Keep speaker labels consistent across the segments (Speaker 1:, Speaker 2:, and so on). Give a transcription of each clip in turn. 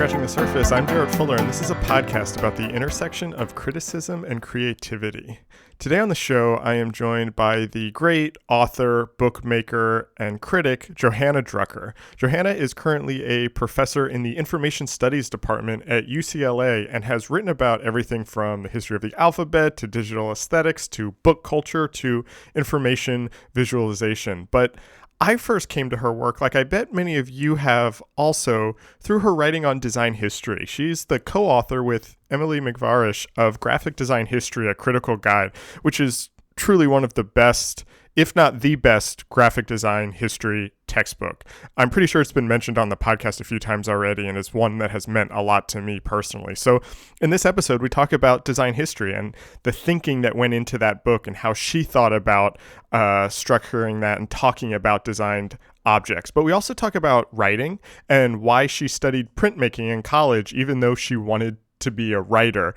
Speaker 1: Scratching the Surface. I'm Jarrett Fuller, and this is a podcast about the intersection of criticism and creativity. Today on the show, I am joined by the great author, bookmaker, and critic, Johanna Drucker. Johanna is currently a professor in the Information Studies Department at UCLA and has written about everything from the history of the alphabet to digital aesthetics to book culture to information visualization. But I first came to her work, like I bet many of you have also, through her writing on design history. She's the co-author with Emily McVarish of Graphic Design History, A Critical Guide, which is truly one of the best, if not the best, graphic design history textbook. I'm pretty sure it's been mentioned on the podcast a few times already, and it's one that has meant a lot to me personally. So in this episode, we talk about design history and the thinking that went into that book and how she thought about structuring that and talking about designed objects. But we also talk about writing and why she studied printmaking in college, even though she wanted to be a writer,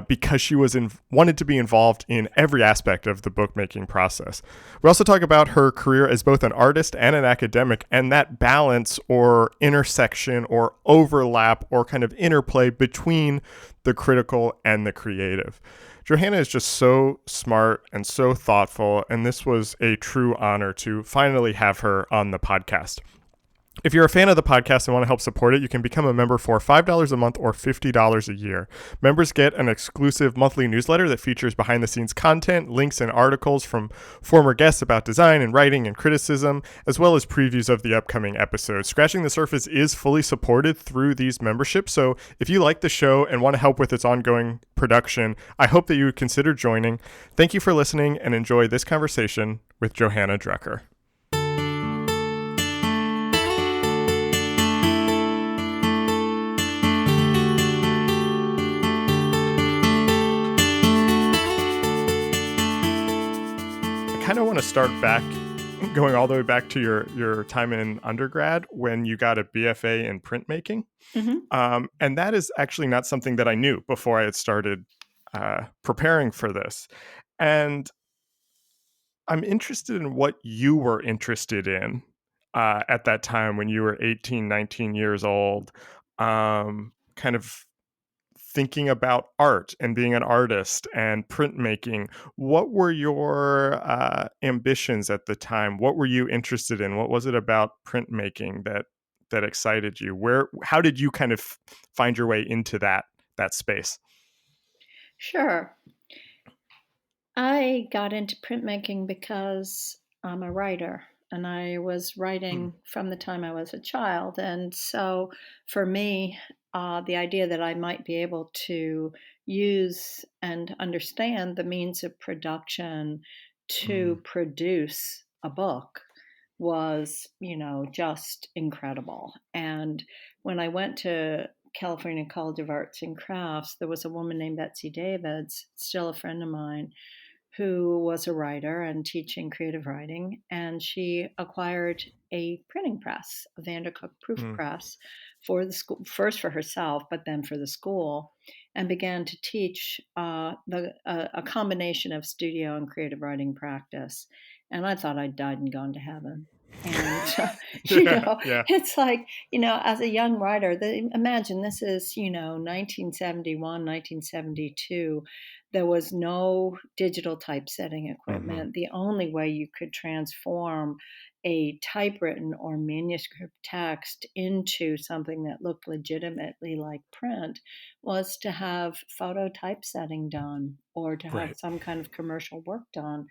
Speaker 1: because she wanted to be involved in every aspect of the bookmaking process. We also talk about her career as both an artist and an academic, and that balance or intersection or overlap or kind of interplay between the critical and the creative. Johanna is just so smart and so thoughtful, and this was a true honor to finally have her on the podcast. If you're a fan of the podcast and want to help support it, you can become a member for $5 a month or $50 a year. Members get an exclusive monthly newsletter that features behind-the-scenes content, links, and articles from former guests about design and writing and criticism, as well as previews of the upcoming episodes. Scratching the Surface is fully supported through these memberships, so if you like the show and want to help with its ongoing production, I hope that you would consider joining. Thank you for listening, and enjoy this conversation with Johanna Drucker. I kind of want to start back, going all the way back to your time in undergrad when you got a BFA in printmaking. Mm-hmm. And that is actually not something that I knew before I had started preparing for this. And I'm interested in what you were interested in at that time when you were 18, 19 years old, kind of thinking about art and being an artist and printmaking. What were your ambitions at the time? What were you interested in? What was it about printmaking that excited you? How did you kind of find your way into that space?
Speaker 2: Sure. I got into printmaking because I'm a writer, and I was writing from the time I was a child. And so for me, the idea that I might be able to use and understand the means of production to produce a book was, just incredible. And when I went to California College of Arts and Crafts, there was a woman named Betsy Davids, still a friend of mine, who was a writer and teaching creative writing, and she acquired a printing press, a Vandercook proof press, for the school, first for herself, but then for the school, and began to teach a combination of studio and creative writing practice. And I thought I'd died and gone to heaven. And, It's like, as a young writer, imagine this is, 1971, 1972. There was no digital typesetting equipment. Mm-hmm. The only way you could transform a typewritten or manuscript text into something that looked legitimately like print was to have photo typesetting done or to have some kind of commercial work done.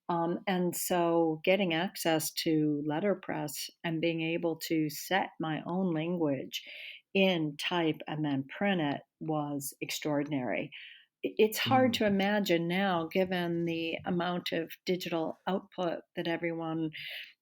Speaker 2: And so getting access to letterpress and being able to set my own language in type and then print it was extraordinary. It's hard to imagine now, given the amount of digital output that everyone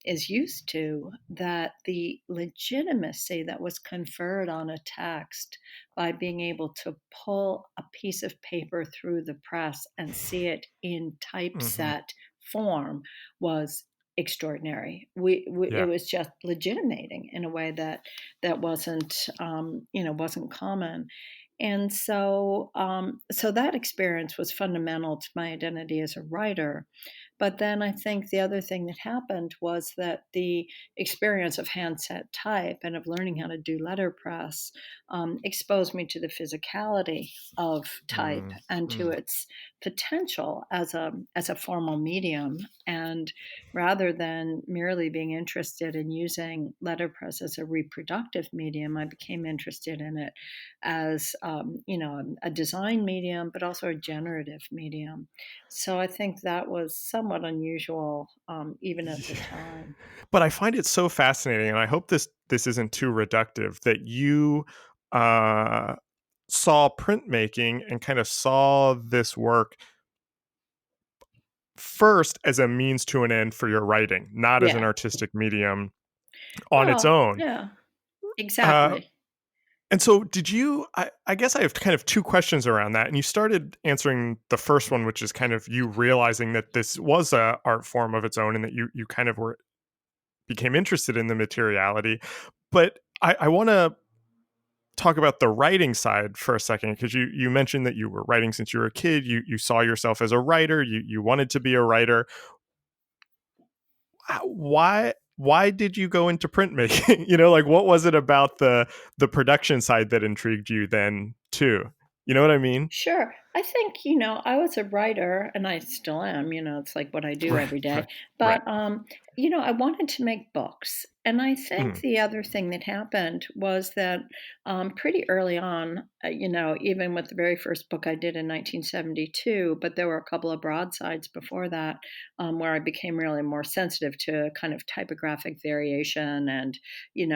Speaker 2: is used to, that the legitimacy that was conferred on a text by being able to pull a piece of paper through the press and see it in typeset form was extraordinary. It was just legitimating in a way that wasn't wasn't common. And so that experience was fundamental to my identity as a writer. But then I think the other thing that happened was that the experience of handset type and of learning how to do letterpress exposed me to the physicality of type
Speaker 1: Mm,
Speaker 2: and to
Speaker 1: mm.
Speaker 2: its potential as a formal medium. And rather than merely being interested in using letterpress as a reproductive medium, I became interested in it as a design medium, but also a generative medium. So I think that was somewhat unusual, even at the
Speaker 1: Yeah.
Speaker 2: time.
Speaker 1: But I find it so fascinating, and I hope this isn't too reductive, that you uh, saw printmaking and kind of saw this work first as a means to an end for your writing, not as an
Speaker 2: Yeah.
Speaker 1: artistic medium on its
Speaker 2: Well,
Speaker 1: own.
Speaker 2: yeah,
Speaker 1: Uh,
Speaker 2: exactly.
Speaker 1: and so, did you? I guess I have kind of two questions around that. And you started answering the first one, which is kind of you realizing that this was a art form of its own, and that you kind of became interested in the materiality. But I want to talk about the writing side for a second, because you mentioned that you were writing since you were a kid. You saw yourself as a writer. You wanted to be a writer. Why did you go into printmaking? Like, what was it about the production side that intrigued you then too? You know what I mean?
Speaker 2: Sure. I think, I was a writer and I still am, it's like what I do
Speaker 1: Right,
Speaker 2: every day.
Speaker 1: right, right.
Speaker 2: But, I wanted to make books. And I think
Speaker 1: Mm,
Speaker 2: the other thing that happened was that pretty early on, even with the very first book I did in 1972, but there were a couple of broadsides before that where I became really more sensitive to kind of typographic variation and,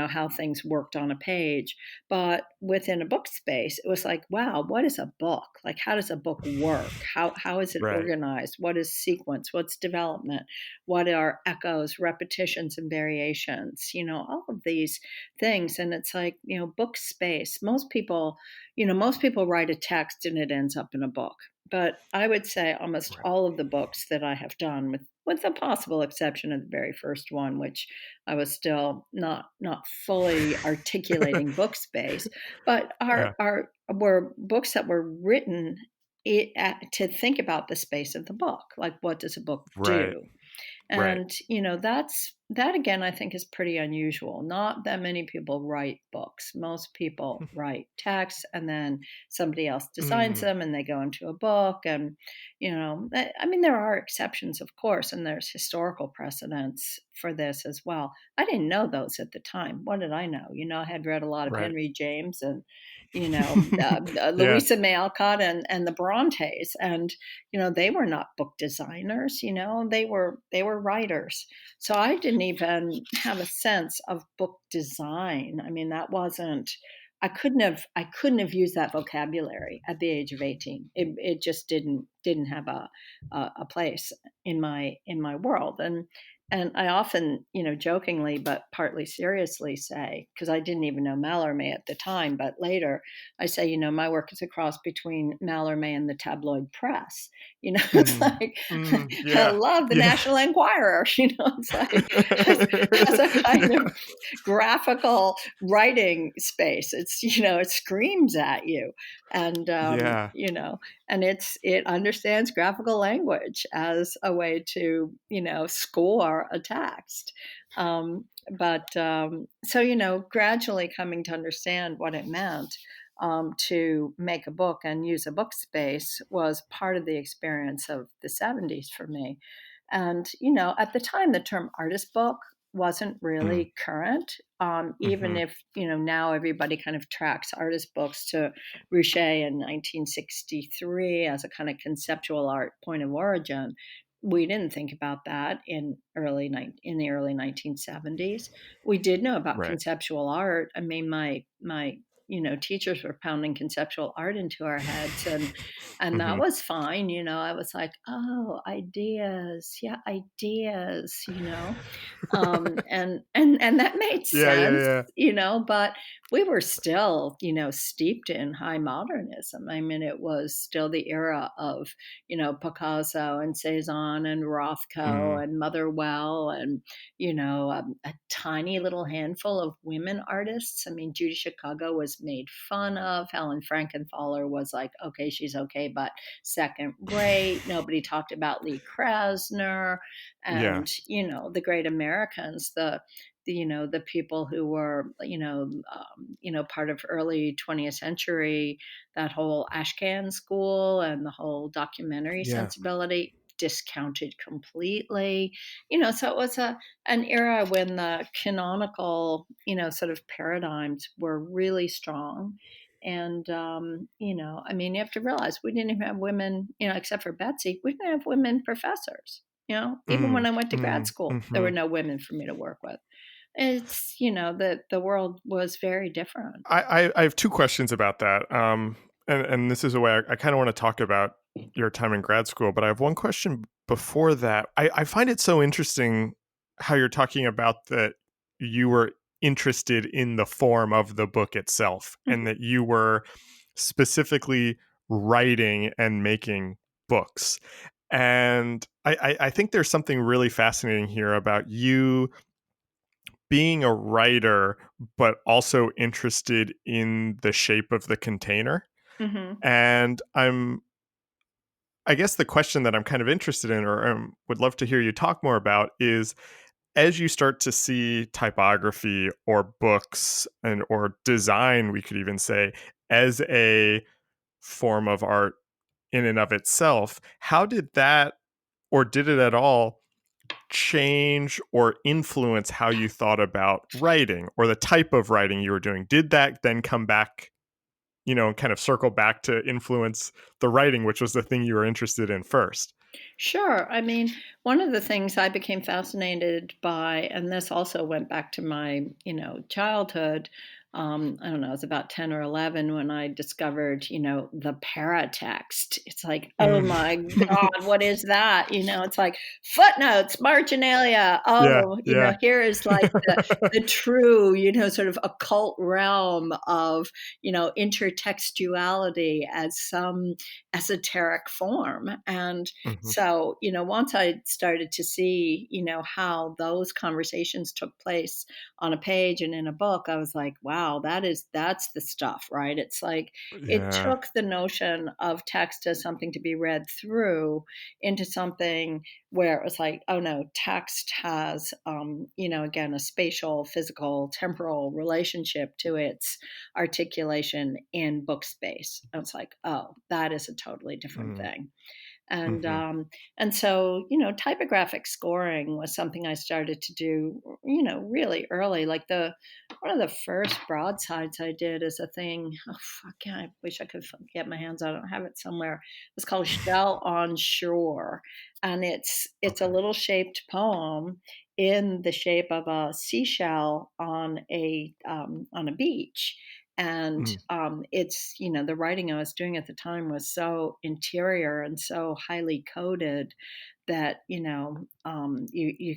Speaker 2: how things worked on a page. But within a book space, it was like, wow, what is a book? Like, how does a book work? How is it
Speaker 1: right.
Speaker 2: organized? What is sequence? What's development? What are echoes, repetitions, and variations? All of these things. And it's like, book space. Most people write a text and it ends up in a book. But I would say almost
Speaker 1: Right.
Speaker 2: all of the books that I have done, with the possible exception of the very first one, which I was still not fully articulating book space, but
Speaker 1: Yeah.
Speaker 2: were books that were written to think about the space of the book, like what does a book
Speaker 1: Right.
Speaker 2: do?
Speaker 1: Right.
Speaker 2: And, that again, I think is pretty unusual. Not that many people write books. Most people write text and then somebody else designs
Speaker 1: Mm,
Speaker 2: them and they go into a book. And, I mean, there are exceptions, of course, and there's historical precedents for this as well. I didn't know those at the time. What did I know? I had read a lot of
Speaker 1: right.
Speaker 2: Henry James and,
Speaker 1: Yeah.
Speaker 2: Louisa May Alcott and the Brontes. And, they were not book designers, they were writers. So I didn't even have a sense of book design. I mean, that wasn't I couldn't have used that vocabulary at the age of 18. It just didn't have a place in my world. And I often, jokingly but partly seriously say, because I didn't even know Mallarmé at the time, but later I say, my work is a cross between Mallarmé and the tabloid press. It's
Speaker 1: Mm,
Speaker 2: like I
Speaker 1: yeah.
Speaker 2: love the
Speaker 1: Yeah.
Speaker 2: National Enquirer. It's like as a kind of graphical writing space. It screams at you, and
Speaker 1: Yeah.
Speaker 2: it understands graphical language as a way to score a text. But so gradually coming to understand what it meant to make a book and use a book space was part of the experience of the 70s for me. And at the time the term artist book wasn't
Speaker 1: Mm,
Speaker 2: really current, even
Speaker 1: mhm.
Speaker 2: if now everybody kind of tracks artist books to Rouchet in 1963 as a kind of conceptual art point of origin. We didn't think about that in the early 1970s. We did know about
Speaker 1: Right.
Speaker 2: conceptual art. I mean, my teachers were pounding conceptual art into our heads, and that
Speaker 1: Mhm.
Speaker 2: was fine. I was like, oh, ideas, yeah, ideas, and that made
Speaker 1: Yeah, yeah,
Speaker 2: sense,
Speaker 1: yeah.
Speaker 2: but we were still, steeped in high modernism. I mean, it was still the era of, Picasso and Cezanne and Rothko
Speaker 1: Mm,
Speaker 2: and Motherwell and, a tiny little handful of women artists. I mean, Judy Chicago was was made fun of. Helen Frankenthaler was like, okay, she's okay, but second rate. Nobody talked about Lee Krasner
Speaker 1: Yeah.
Speaker 2: and, the great Americans, the people who were, part of early 20th century, that whole Ashcan school and the whole documentary
Speaker 1: Yeah.
Speaker 2: sensibility discounted completely. So it was an era when the canonical, sort of paradigms were really strong. And, I mean, you have to realize we didn't even have women, except for Betsy, we didn't have women professors. Even when
Speaker 1: Mm,
Speaker 2: I went to grad school, there were
Speaker 1: mhm.
Speaker 2: no women for me to work with. It's, the world was very different.
Speaker 1: I have two questions about that. And this is a way I kind of want to talk about your time in grad school, but I have one question before that. I find it so interesting how you're talking about that you were interested in the form of the book itself and
Speaker 2: Mhm.
Speaker 1: that you were specifically writing and making books. And I think there's something really fascinating here about you being a writer, but also interested in the shape of the container.
Speaker 2: Mhm.
Speaker 1: And I guess the question that I'm kind of interested in, or would love to hear you talk more about, is as you start to see typography or books and or design, we could even say, as a form of art in and of itself, how did that, or did it at all, change or influence how you thought about writing or the type of writing you were doing? Did that then come back, kind of circle back to influence the writing, which was the thing you were interested in first?
Speaker 2: Sure. I mean, one of the things I became fascinated by, and this also went back to my, childhood. I don't know, it was about 10 or 11 when I discovered, the paratext. It's like, oh
Speaker 1: Mm.
Speaker 2: my God, what is that? It's like footnotes, marginalia.
Speaker 1: Yeah,
Speaker 2: Oh,
Speaker 1: yeah.
Speaker 2: here is like the true, sort of occult realm of, intertextuality as some esoteric form. And
Speaker 1: Mhm.
Speaker 2: so, once I started to see, how those conversations took place on a page and in a book, I was like, wow, that's the stuff, right? It's like it
Speaker 1: Yeah.
Speaker 2: took the notion of text as something to be read through into something where it was like, oh no, text has, again, a spatial, physical, temporal relationship to its articulation in book space. I was like, oh, that is a totally different
Speaker 1: Mm.
Speaker 2: thing. And
Speaker 1: Mhm.
Speaker 2: so typographic scoring was something I started to do really early. Like the one of the first broadsides I did is a thing. Oh, fuck, yeah, I wish I could get my hands on it. I don't have it somewhere. It's called Shell on Shore, and it's a
Speaker 1: Okay.
Speaker 2: little shaped poem in the shape of a seashell on a beach. And
Speaker 1: Mm.
Speaker 2: it's the writing I was doing at the time was so interior and so highly coded that you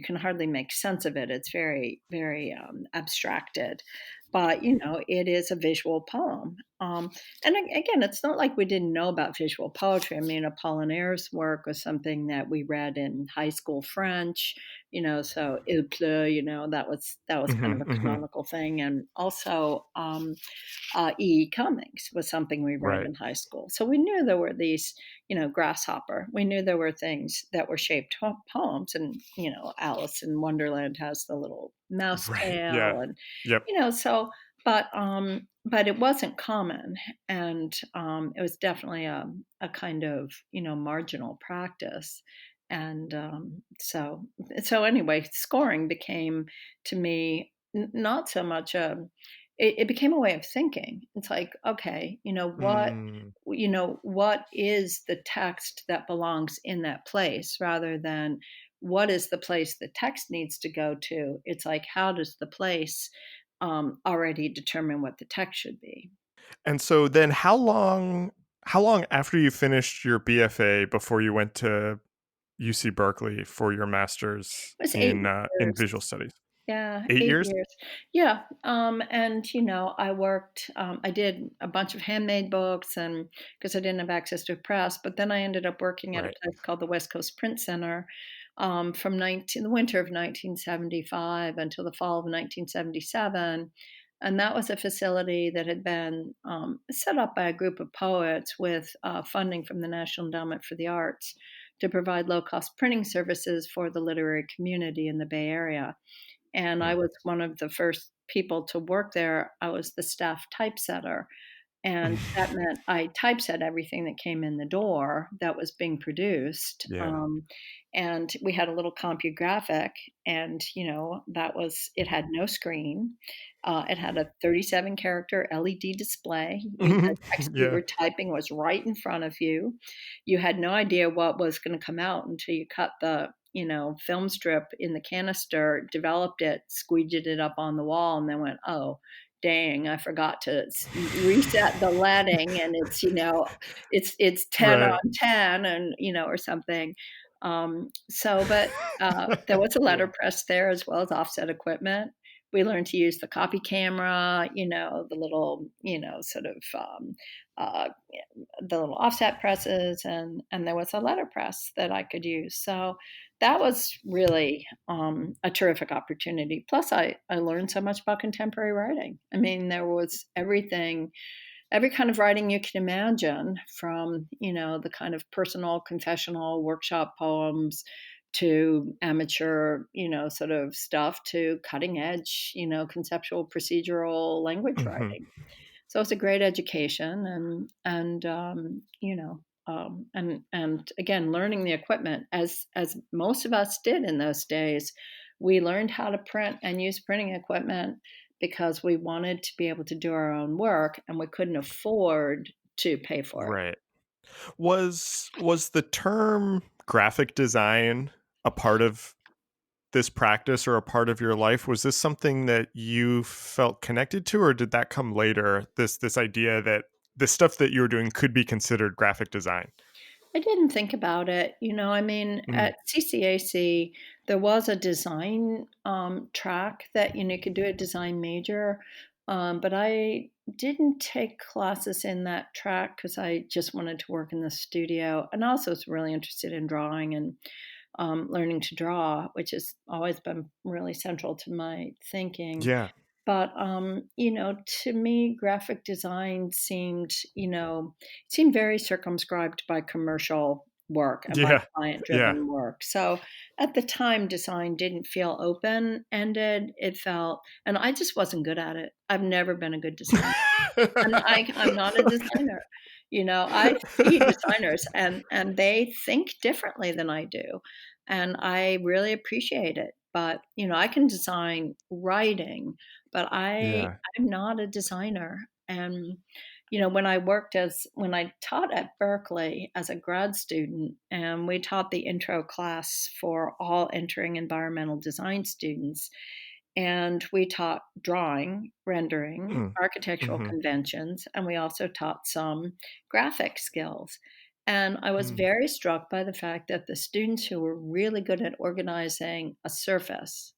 Speaker 2: can hardly make sense of it. It's very very abstracted, but it is a visual poem. And again, it's not like we didn't know about visual poetry. I mean, Apollinaire's work was something that we read in high school French. So Il pleut. That was kind
Speaker 1: Mhm,
Speaker 2: of a
Speaker 1: mhm.
Speaker 2: canonical thing, and also E. Cummings was something we read
Speaker 1: Right.
Speaker 2: in high school. So we knew there were these, grasshopper. We knew there were things that were shaped poems, and Alice in Wonderland has the little mouse
Speaker 1: Right. Yeah.
Speaker 2: tail, and
Speaker 1: Yep.
Speaker 2: so. But it wasn't common, and it was definitely a kind of marginal practice, and so anyway, scoring became to me not so much it became a way of thinking. It's like, okay,
Speaker 1: Mm.
Speaker 2: what is the text that belongs in that place rather than what is the place the text needs to go to. It's like, how does the place already determine what the text should be?
Speaker 1: And so then how long after you finished your BFA before you went to UC Berkeley for your master's
Speaker 2: It was
Speaker 1: in
Speaker 2: 8 years.
Speaker 1: visual studies?
Speaker 2: Yeah,
Speaker 1: 8
Speaker 2: 8
Speaker 1: years?
Speaker 2: years. Yeah, and, I worked, I did a bunch of handmade books and because I didn't have access to a press, but then I ended up working at a
Speaker 1: Right.
Speaker 2: place called the West Coast Print Center, from the winter of 1975 until the fall of 1977, And that was a facility that had been set up by a group of poets with funding from the National Endowment for the Arts to provide low cost printing services for the literary community in the Bay Area. And I
Speaker 1: Mm.
Speaker 2: was one of the first people to work there. I was the staff typesetter. And that meant I typeset everything that came in the door that was being produced.
Speaker 1: Yeah.
Speaker 2: And we had a little CompuGraphic, and it had no screen. It had a 37 character LED display. The text you
Speaker 1: Yeah.
Speaker 2: were typing was right in front of you. You had no idea what was going to come out until you cut the film strip in the canister, developed it, squeegeed it up on the wall, and then went, oh, dang, I forgot to reset the leading, and it's 10
Speaker 1: Right.
Speaker 2: on 10, and or something. But there was a
Speaker 1: Yeah.
Speaker 2: letterpress there as well as offset equipment. We learned to use the copy camera, the little, sort of uh, the little offset presses, and there was a letterpress that I could use. So that was really a terrific opportunity. Plus, I learned so much about contemporary writing. I mean, there was everything, every kind of writing you can imagine, from the kind of personal, confessional, workshop poems to amateur, sort of stuff, to cutting edge, conceptual, procedural language
Speaker 1: Mhm.
Speaker 2: writing. So it's a great education, and again, learning the equipment as most of us did in those days. We learned how to print and use printing equipment because we wanted to be able to do our own work, and we couldn't afford to pay for it.
Speaker 1: Right. Was the term graphic design a part of this practice or a part of your life? Was this something that you felt connected to, or did that come later? This idea that the stuff that you were doing could be considered graphic design.
Speaker 2: I didn't think about it. I mean,
Speaker 1: Mm.
Speaker 2: at CCAC, there was a design track that, you could do a design major. But I didn't take classes in that track because I just wanted to work in the studio. And also was really interested in drawing and learning to draw, which has always been really central to my thinking.
Speaker 1: Yeah.
Speaker 2: But, to me, graphic design seemed very circumscribed by commercial work and by
Speaker 1: Yeah. Yeah.
Speaker 2: client-driven work. So, at the time, design didn't feel open-ended. It felt, and I just wasn't good at it. I've never been a good designer. I'm not a
Speaker 1: Okay.
Speaker 2: designer. I see designers, and they think differently than I do, and I really appreciate it. But, I can design writing, but
Speaker 1: Yeah.
Speaker 2: I'm not a designer. And, when I taught at Berkeley as a grad student, and we taught the intro class for all entering environmental design students, and we taught drawing, rendering,
Speaker 1: Mm.
Speaker 2: architectural
Speaker 1: Mhm.
Speaker 2: conventions, and we also taught some graphic skills. And I was
Speaker 1: Mm.
Speaker 2: very struck by the fact that the students who were really good at organizing a surface,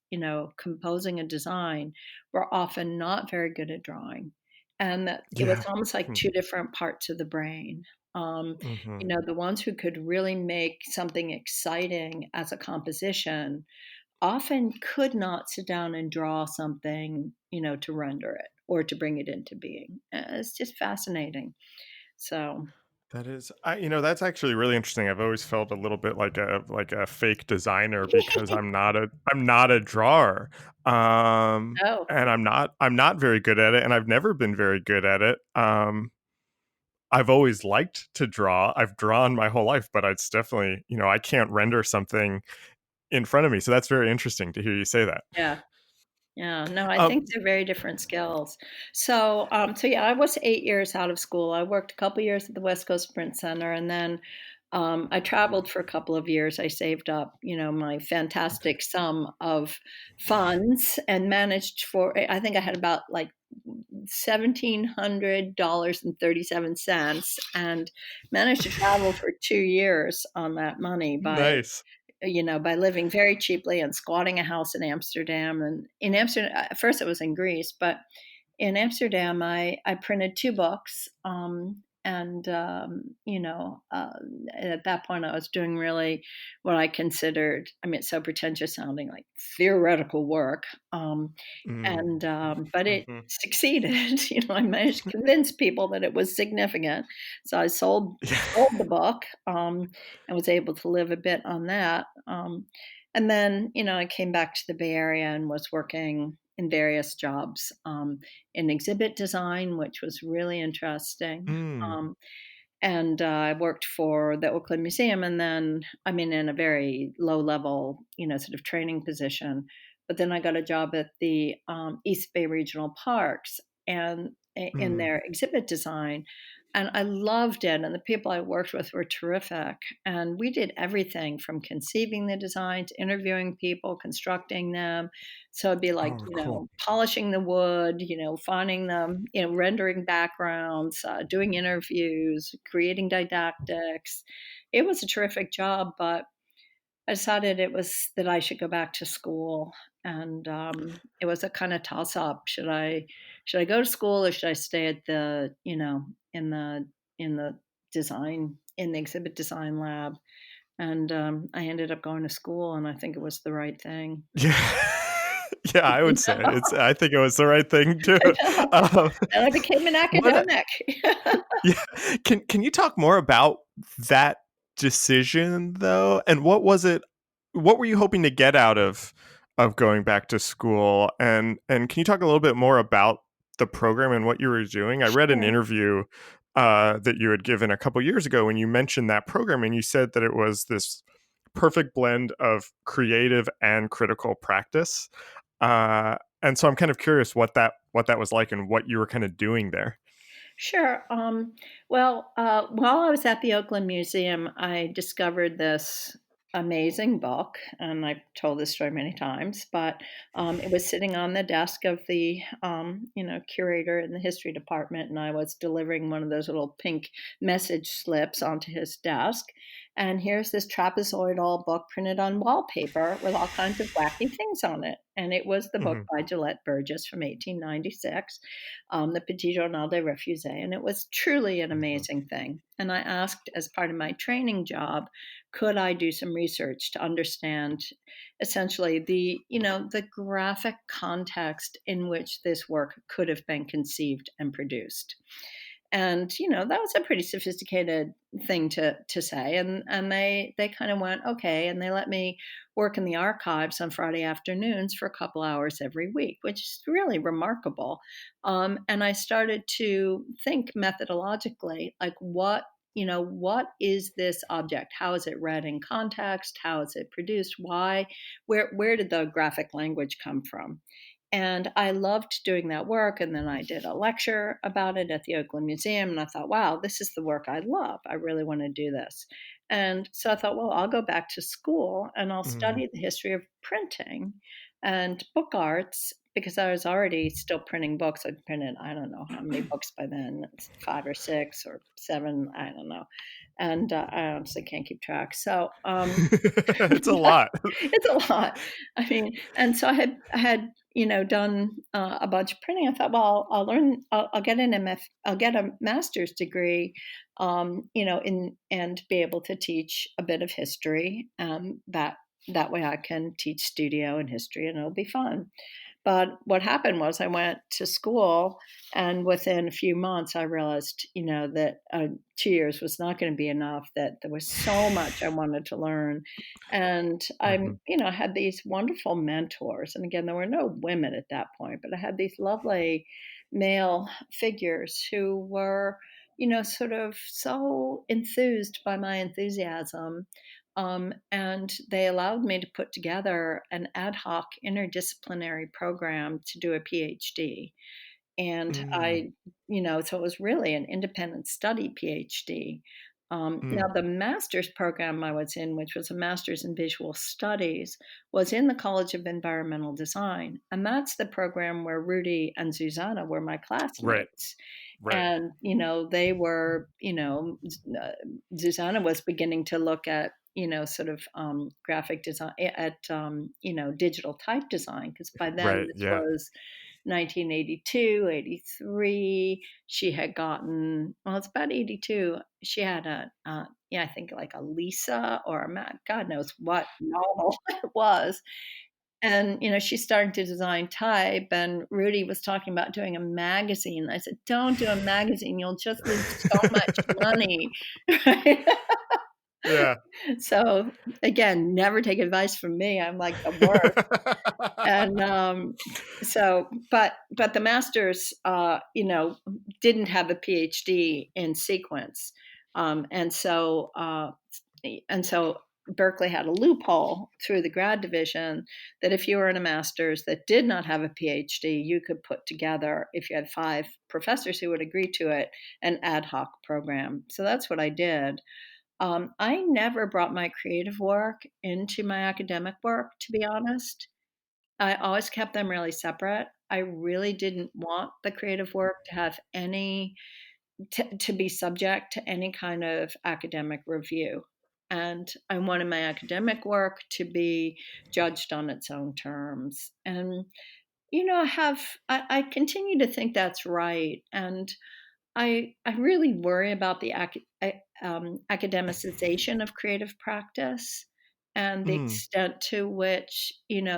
Speaker 2: composing a design, were often not very good at drawing. And that it was
Speaker 1: Yeah.
Speaker 2: almost like
Speaker 1: Hmm.
Speaker 2: two different parts of the brain.
Speaker 1: Mhm.
Speaker 2: The ones who could really make something exciting as a composition often could not sit down and draw something, to render it or to bring it into being. It's just fascinating. So,
Speaker 1: That is, that's actually really interesting. I've always felt a little bit like a fake designer because I'm not a drawer,
Speaker 2: oh,
Speaker 1: and I'm not very good at it, and I've never been very good at it. I've always liked to draw. I've drawn my whole life, but it's definitely, I can't render something in front of me. So that's very interesting to hear you say that.
Speaker 2: yeah. Yeah, no, I think
Speaker 1: Um,
Speaker 2: they're very different skills. So yeah, I was 8 years out of school. I worked a couple years at the West Coast Sprint Center, and then I traveled for a couple of years. I saved up, my fantastic sum of funds and managed for. I think I had about like $1,700.37, and managed to travel for 2 years on that money
Speaker 1: nice.
Speaker 2: by living very cheaply and squatting a house in Amsterdam. And in Amsterdam, at first it was in Greece, but in Amsterdam, I printed two books, and at that point, I was doing really what I considered, I mean, it's so pretentious sounding, like theoretical work.
Speaker 1: Mm.
Speaker 2: But it
Speaker 1: Mhm.
Speaker 2: succeeded. I managed to convince people that it was significant. So I sold the book, and was able to live a bit on that. And then, I came back to the Bay Area and was working in various jobs, in exhibit design, which was really interesting.
Speaker 1: Mm.
Speaker 2: Um, and I worked for the Oakland Museum, and then, I mean, in a very low level, sort of training position. But then I got a job at the East Bay Regional Parks and in
Speaker 1: Mm.
Speaker 2: their exhibit design. And I loved it. And the people I worked with were terrific. And we did everything from conceiving the designs, interviewing people, constructing them. So it'd be like,
Speaker 1: Oh, cool.
Speaker 2: polishing the wood, finding them, rendering backgrounds, doing interviews, creating didactics. It was a terrific job, but I decided it was that I should go back to school, and it was a kind of toss up. Should I go to school or should I stay at the in the design in the exhibit design lab? And I ended up going to school, and I think it was the right thing.
Speaker 1: Yeah. Yeah, I would say I think it was the right thing too.
Speaker 2: I know.
Speaker 1: Um,
Speaker 2: And I became an
Speaker 1: what
Speaker 2: academic.
Speaker 1: Yeah. Can you talk more about that decision though? And what were you hoping to get out of going back to school? And can you talk a little bit more about the program and what you were doing? I read an
Speaker 2: Sure.
Speaker 1: interview that you had given a couple years ago when you mentioned that program, and you said that it was this perfect blend of creative and critical practice. And so I'm kind of curious what that was like and what you were kind of doing there.
Speaker 2: Sure. Well, while I was at the Oakland Museum, I discovered this amazing book, and I've told this story many times. But it was sitting on the desk of the curator in the history department, and I was delivering one of those little pink message slips onto his desk. And here's this trapezoidal book printed on wallpaper with all kinds of wacky things on it. And it was the book
Speaker 1: Mhm.
Speaker 2: by Gillette Burgess from 1896, the Petit Journal des Refusés, and it was truly an
Speaker 1: Mhm.
Speaker 2: amazing thing. And I asked, as part of my training job, could I do some research to understand essentially the graphic context in which this work could have been conceived and produced. And that was a pretty sophisticated thing to say, and they kind of went okay, and they let me work in the archives on Friday afternoons for a couple hours every week, which is really remarkable. And I started to think methodologically, like what is this object? How is it read in context? How is it produced? Why? Where did the graphic language come from? And I loved doing that work. And then I did a lecture about it at the Oakland Museum. And I thought, wow, this is the work I love. I really want to do this. And so I thought, well, I'll go back to school and I'll
Speaker 1: Mhm.
Speaker 2: study the history of printing and book arts because I was already still printing books. I'd printed, I don't know how many books by then, it's 5 or 6 or 7, I don't know. And I honestly can't keep track. So,
Speaker 1: It's a lot.
Speaker 2: it's a lot. I mean, and so I had done a bunch of printing. I thought, well, I'll learn. I'll get an MF. I'll get a master's degree, in and be able to teach a bit of history. That way, I can teach studio and history, and it'll be fun. But what happened was I went to school, and within a few months, I realized, that 2 years was not going to be enough, that there was so much I wanted to learn. And
Speaker 1: Mhm.
Speaker 2: I had these wonderful mentors. And again, there were no women at that point, but I had these lovely male figures who were, sort of so enthused by my enthusiasm, and they allowed me to put together an ad hoc interdisciplinary program to do a PhD. And
Speaker 1: Mm.
Speaker 2: so it was really an independent study PhD. Now,
Speaker 1: Mm.
Speaker 2: the master's program I was in, which was a master's in visual studies, was in the College of Environmental Design. And that's the program where Rudy and Susanna were my
Speaker 1: Right.
Speaker 2: classmates.
Speaker 1: Right.
Speaker 2: And, they were, Susanna was beginning to look at, sort of graphic design, at, digital type design, because by then
Speaker 1: Right.
Speaker 2: this
Speaker 1: Yeah.
Speaker 2: was 1982, 83. She had gotten, well, it's about 82. She had I think like a Lisa or a Matt, God knows what novel it was. And, she's starting to design type, and Rudy was talking about doing a magazine. I said, "Don't do a magazine, you'll just lose so much money." Right?
Speaker 1: Yeah.
Speaker 2: So, again, never take advice from me, I'm like the worst. And, but the masters, didn't have a PhD in sequence. And so, Berkeley had a loophole through the grad division that if you were in a master's that did not have a PhD, you could put together, if you had 5 professors who would agree to it, an ad hoc program. So that's what I did. I never brought my creative work into my academic work, to be honest. I always kept them really separate. I really didn't want the creative work to have any to be subject to any kind of academic review. And I wanted my academic work to be judged on its own terms. And I continue to think that's right. And I really worry about the academicization of creative practice and the
Speaker 1: Mm,
Speaker 2: extent to which,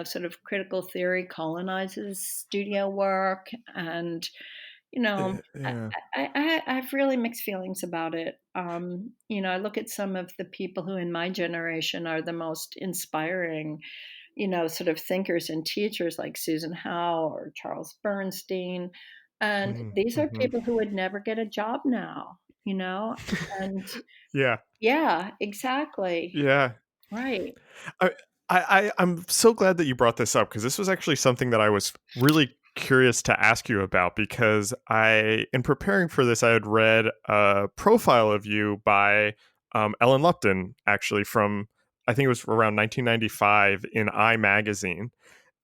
Speaker 2: sort of critical theory colonizes studio work. And, you know, I,
Speaker 1: yeah.
Speaker 2: I have really mixed feelings about it. I look at some of the people who in my generation are the most inspiring, sort of thinkers and teachers like Susan Howe or Charles Bernstein. And
Speaker 1: Mm,
Speaker 2: these are
Speaker 1: mhm.
Speaker 2: people who would never get a job now, you know? And
Speaker 1: Yeah.
Speaker 2: yeah, exactly.
Speaker 1: Yeah.
Speaker 2: Right.
Speaker 1: I, I'm so glad that you brought this up because this was actually something that I was really curious to ask you about because in preparing for this, I had read a profile of you by Ellen Lupton, actually from, I think it was around 1995 in I Magazine.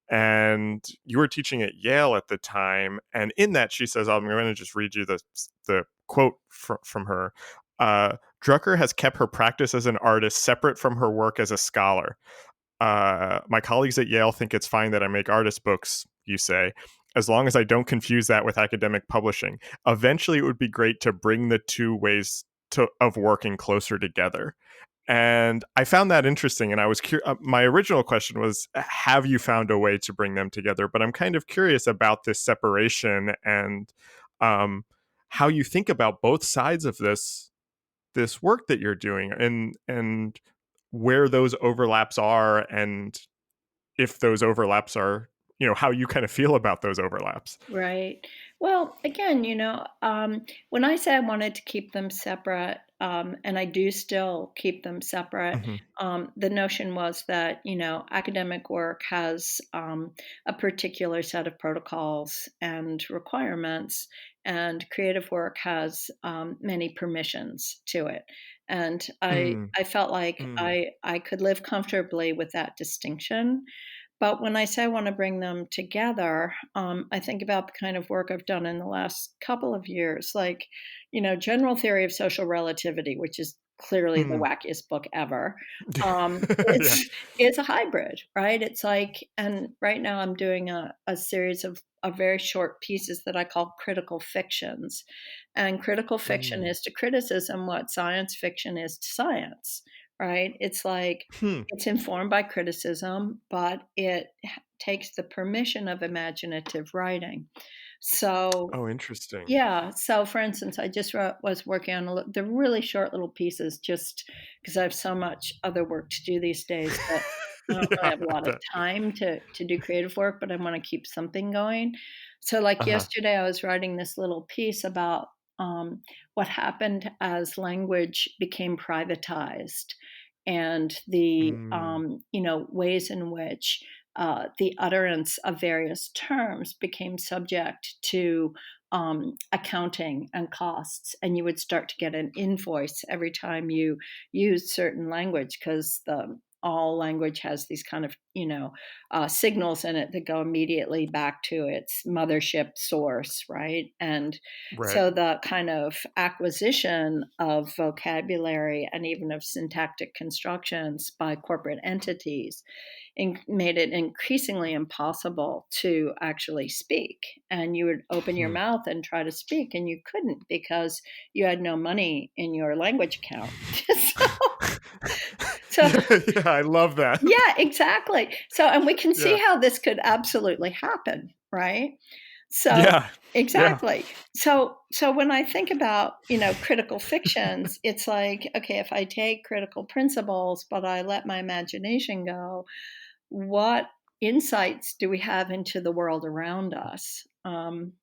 Speaker 1: And you were teaching at Yale at the time. And in that, she says, I'm going to just read you the quote from her. Drucker has kept her practice as an artist separate from her work as a scholar. My colleagues at Yale think it's fine that I make artist books, you say, as long as I don't confuse that with academic publishing. Eventually, it would be great to bring the two ways of working closer together. And I found that interesting. And I was my original question was, have you found a way to bring them together? But I'm kind of curious about this separation and um, how you think about both sides of this work that you're doing, and where those overlaps are, and if those overlaps are, how you kind of feel about those overlaps.
Speaker 2: Right. Well, again, when I say I wanted to keep them separate, and I do still keep them separate,
Speaker 1: Hmm.
Speaker 2: the notion was that, academic work has a particular set of protocols and requirements, and creative work has many permissions to it. And
Speaker 1: Mm,
Speaker 2: I felt like
Speaker 1: mm,
Speaker 2: I could live comfortably with that distinction. But when I say I want to bring them together, I think about the kind of work I've done in the last couple of years, like, General Theory of Social Relativity, which is clearly the
Speaker 1: mm.
Speaker 2: wackiest book ever.
Speaker 1: Yeah.
Speaker 2: It's a hybrid, right? It's like, and right now I'm doing a series of very short pieces that I call critical fictions. And critical fiction
Speaker 1: Mm.
Speaker 2: is to criticism what science fiction is to science, right? It's like,
Speaker 1: Hmm.
Speaker 2: it's informed by criticism, but it takes the permission of imaginative writing. So,
Speaker 1: Oh, interesting.
Speaker 2: yeah. So, for instance, I just was working on the really short little pieces just because I have so much other work to do these days that I don't really
Speaker 1: Yeah,
Speaker 2: have a
Speaker 1: I
Speaker 2: lot of
Speaker 1: bet.
Speaker 2: time to do creative work, but I want to keep something going. So, like
Speaker 1: Uh-huh.
Speaker 2: yesterday, I was writing this little piece about what happened as language became privatized and the
Speaker 1: Mm,
Speaker 2: ways in which the utterance of various terms became subject to accounting and costs, and you would start to get an invoice every time you used certain language because the all language has these kind of, signals in it that go immediately back to its mothership source, right? And
Speaker 1: Right.
Speaker 2: so the kind of acquisition of vocabulary and even of syntactic constructions by corporate entities made it increasingly impossible to actually speak. And you would open your
Speaker 1: Hmm.
Speaker 2: mouth and try to speak, and you couldn't because you had no money in your language account. so,
Speaker 1: Yeah, yeah, I love that.
Speaker 2: yeah, exactly. So, and we can see
Speaker 1: Yeah.
Speaker 2: how this could absolutely happen, right? So,
Speaker 1: Yeah. Yeah.
Speaker 2: exactly. So when I think about, critical fictions, it's like, okay, if I take critical principles, but I let my imagination go, what insights do we have into the world around us? And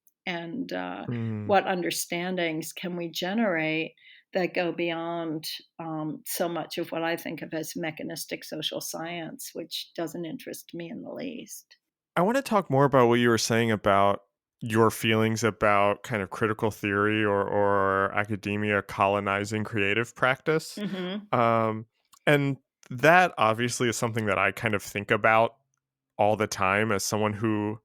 Speaker 1: Mm.
Speaker 2: what understandings can we generate that go beyond so much of what I think of as mechanistic social science, which doesn't interest me in the least?
Speaker 1: I want to talk more about what you were saying about your feelings about kind of critical theory or academia colonizing creative practice.
Speaker 2: Hmm.
Speaker 1: Um, and that obviously is something that I kind of think about all the time as someone who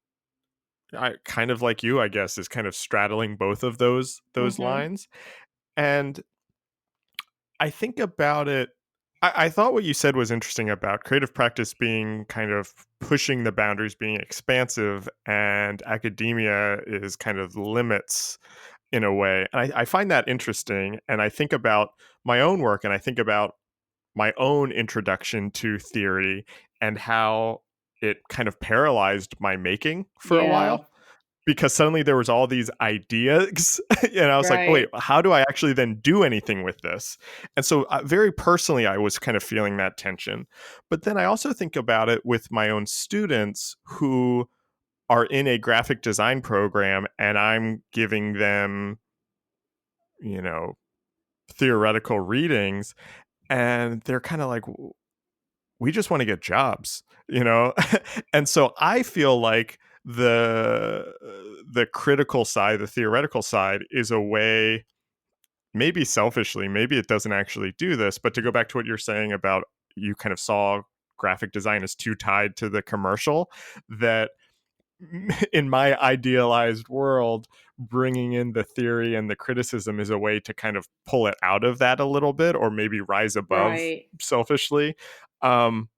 Speaker 1: I kind of like you, I guess, is kind of straddling both of those
Speaker 2: Hmm.
Speaker 1: lines. And I think about it. I thought what you said was interesting about creative practice being kind of pushing the boundaries, being expansive, and academia is kind of limits in a way. And I find that interesting. And I think about my own work and I think about my own introduction to theory and how it kind of paralyzed my making for a
Speaker 2: Yeah,
Speaker 1: while because suddenly there was all these ideas and I was like, oh, wait,
Speaker 2: right.
Speaker 1: how do I actually then do anything with this? And so very personally I was kind of feeling that tension, but then I also think about it with my own students who are in a graphic design program and I'm giving them, you know, theoretical readings and they're kind of like, we just want to get jobs, you know? And so I feel like the critical side, the theoretical side is a way, maybe selfishly, maybe it doesn't actually do this, but to go back to what you're saying about you kind of saw graphic design as too tied to the commercial, that in my idealized world, bringing in the theory and the criticism is a way to kind of pull it out of that a little bit or maybe rise above
Speaker 2: Right.
Speaker 1: selfishly. Um,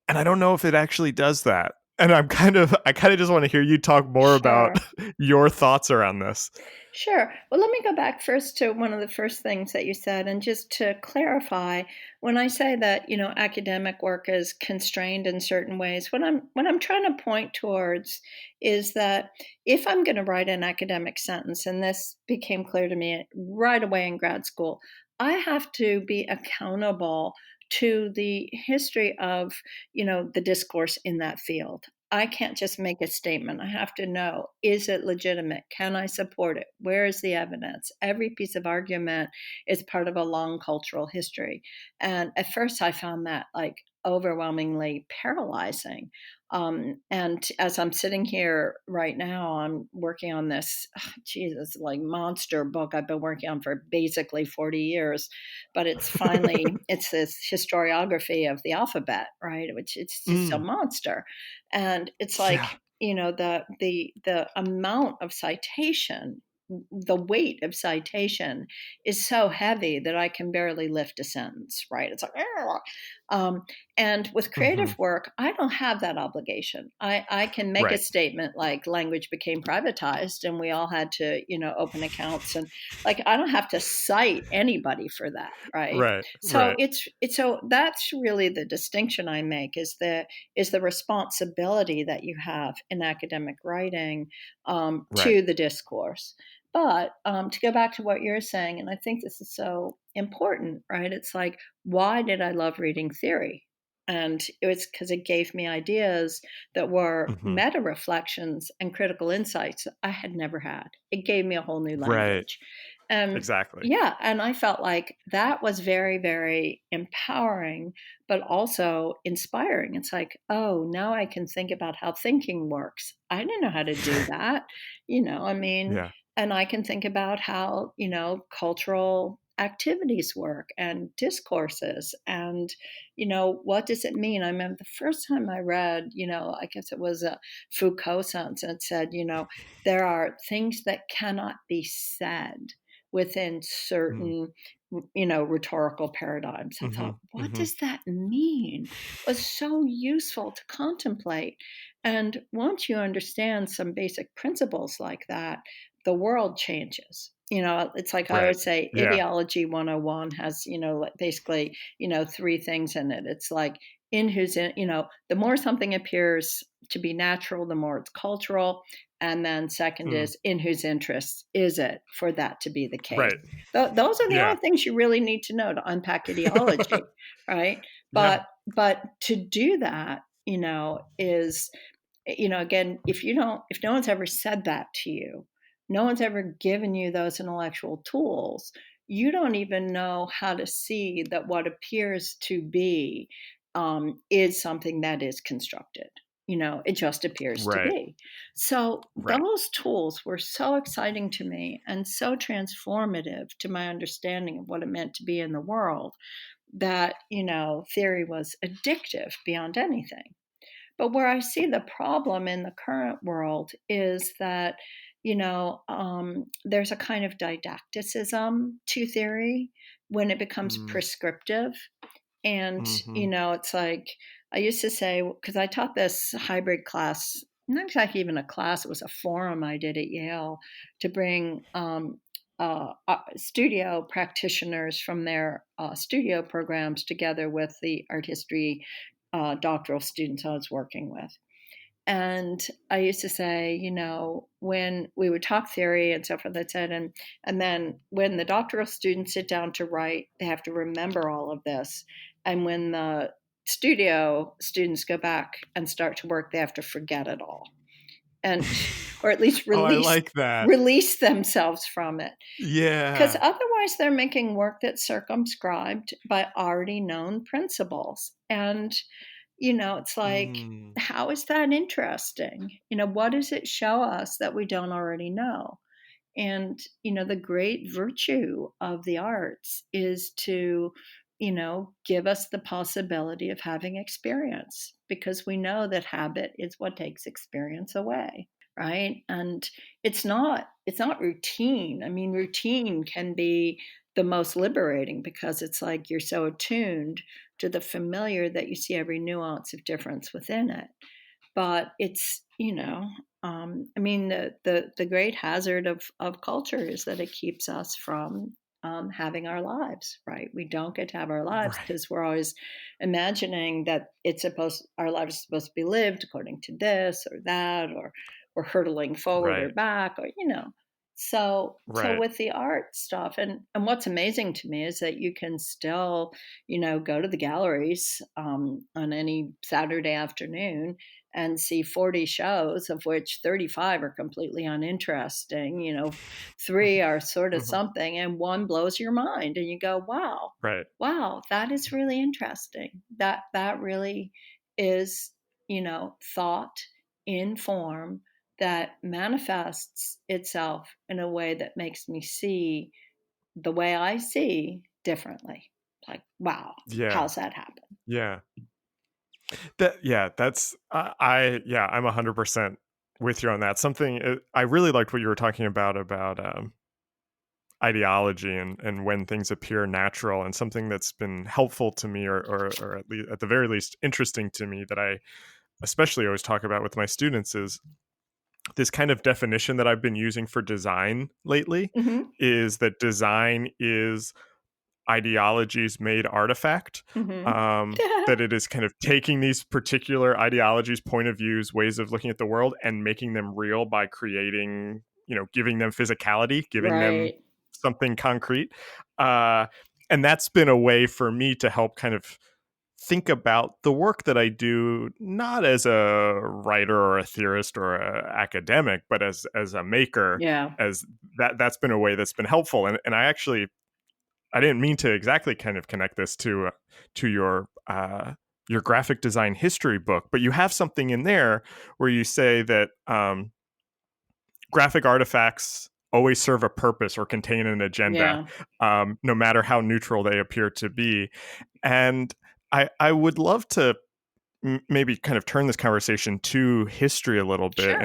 Speaker 1: and I don't know if it actually does that. And I kind of just want to hear you talk more about
Speaker 2: Sure.
Speaker 1: your thoughts around this.
Speaker 2: Sure. Well, let me go back first to one of the first things that you said. And just to clarify, when I say that, academic work is constrained in certain ways, what I'm trying to point towards is that if I'm going to write an academic sentence, and this became clear to me right away in grad school, I have to be accountable to the history of, the discourse in that field. I can't just make a statement. I have to know, is it legitimate? Can I support it? Where is the evidence? Every piece of argument is part of a long cultural history. And at first, I found that like overwhelmingly paralyzing. And as I'm sitting here right now, I'm working on this, Jesus, like monster book I've been working on for basically 40 years. But it's this historiography of the alphabet, right? Which it's just a
Speaker 1: Mm,
Speaker 2: monster. And it's like,
Speaker 1: yeah.
Speaker 2: the amount of citation, the weight of citation is so heavy that I can barely lift a sentence, right? It's like, "Argh." um, and with
Speaker 1: Hmm.
Speaker 2: creative work, I don't have that obligation. I can make a
Speaker 1: Right.
Speaker 2: statement like language became privatized and we all had to, open accounts, and like I don't have to cite anybody for that, right?
Speaker 1: Right.
Speaker 2: So
Speaker 1: Right.
Speaker 2: so that's really the distinction I make, is the responsibility that you have in academic writing,
Speaker 1: Right.
Speaker 2: to the discourse. But to go back to what you're saying, and I think this is so important, right? It's like, why did I love reading theory? And it was because it gave me ideas that were
Speaker 1: Hmm.
Speaker 2: meta reflections and critical insights I had never had. It gave me a whole new
Speaker 1: Right.
Speaker 2: language. And
Speaker 1: Exactly.
Speaker 2: yeah, and I felt like that was very, very empowering, but also inspiring. It's like, oh, now I can think about how thinking works. I didn't know how to do that. I mean,
Speaker 1: Yeah.
Speaker 2: and I can think about how, cultural activities work and discourses and, what does it mean? I remember the first time I read, I guess it was a Foucault sentence, and it said, there are things that cannot be said within
Speaker 1: Mm.
Speaker 2: certain, rhetorical paradigms. I
Speaker 1: Mm-hmm.
Speaker 2: thought, what
Speaker 1: Mm-hmm.
Speaker 2: does that mean? It was so useful to contemplate. And once you understand some basic principles like that, the world changes. It's like I
Speaker 1: Right.
Speaker 2: always say,
Speaker 1: Yeah.
Speaker 2: ideology 101 has, like basically, three things in it. It's like the more something appears to be natural, the more it's cultural. And then second
Speaker 1: Mm.
Speaker 2: is in whose interest is it for that to be the case?
Speaker 1: Right.
Speaker 2: Those are the
Speaker 1: Yeah.
Speaker 2: only things you really need to know to unpack ideology, right?
Speaker 1: Yeah.
Speaker 2: But to do that, is again, if no one's ever said that to you, no one's ever given you those intellectual tools, you don't even know how to see that what appears to be is something that is constructed. It just appears to
Speaker 1: Right.
Speaker 2: be. So
Speaker 1: Right.
Speaker 2: those tools were so exciting to me and so transformative to my understanding of what it meant to be in the world that, theory was addictive beyond anything. But where I see the problem in the current world is that, there's a kind of didacticism to theory when it becomes
Speaker 1: Mm.
Speaker 2: prescriptive. And,
Speaker 1: Mm-hmm.
Speaker 2: it's like I used to say, because I taught this hybrid class, not exactly even a class, it was a forum I did at Yale to bring studio practitioners from their studio programs together with the art history doctoral students I was working with. And I used to say, when we would talk theory and so forth, I said, and then when the doctoral students sit down to write, they have to remember all of this. And when the studio students go back and start to work, they have to forget it all. And or at least
Speaker 1: Oh, I like that.
Speaker 2: release themselves from it. Because
Speaker 1: Yeah.
Speaker 2: otherwise they're making work that's circumscribed by already known principles. And it's like,
Speaker 1: Mm.
Speaker 2: how is that interesting? What does it show us that we don't already know? And, the great virtue of the arts is to, give us the possibility of having experience because we know that habit is what takes experience away. Right. And it's not routine. I mean, routine can be the most liberating because it's like you're so attuned to the familiar that you see every nuance of difference within it. But it's, I mean, the great hazard of culture is that it keeps us from having our lives, right? We don't get to have our lives
Speaker 1: Right.
Speaker 2: because we're always imagining that our lives are supposed to be lived according to this or that, or we're hurtling forward or
Speaker 1: Right.
Speaker 2: back, or So
Speaker 1: Right.
Speaker 2: with the art stuff, and what's amazing to me is that you can still, go to the galleries on any Saturday afternoon and see 40 shows, of which 35 are completely uninteresting. Three are sort of
Speaker 1: Mhm.
Speaker 2: something, and one blows your mind, and you go, "Wow,
Speaker 1: Right.
Speaker 2: wow, that is really interesting. That really is, thought in form that manifests itself in a way that makes me see the way I see differently." Like, wow,
Speaker 1: Yeah.
Speaker 2: how's that happen?
Speaker 1: Yeah. That's yeah, I'm 100% with you on that. Something I really liked what you were talking about ideology and when things appear natural, and something that's been helpful to me, or at least at the very least interesting to me, that I especially always talk about with my students, is this kind of definition that I've been using for design lately,
Speaker 2: Hmm.
Speaker 1: is that design is ideologies made artifact.
Speaker 2: Hmm.
Speaker 1: That it is kind of taking these particular ideologies, point of views, ways of looking at the world, and making them real by creating, giving them physicality, giving them
Speaker 2: Right.
Speaker 1: something concrete. Uh, and that's been a way for me to help kind of think about the work that I do, not as a writer or a theorist or an academic, but as a maker.
Speaker 2: Yeah.
Speaker 1: As that's been a way that's been helpful. And I didn't mean to exactly kind of connect this to your graphic design history book, but you have something in there where you say that graphic artifacts always serve a purpose or contain an agenda,
Speaker 2: Yeah.
Speaker 1: no matter how neutral they appear to be. And I would love to maybe kind of turn this conversation to history a little bit,
Speaker 2: Sure.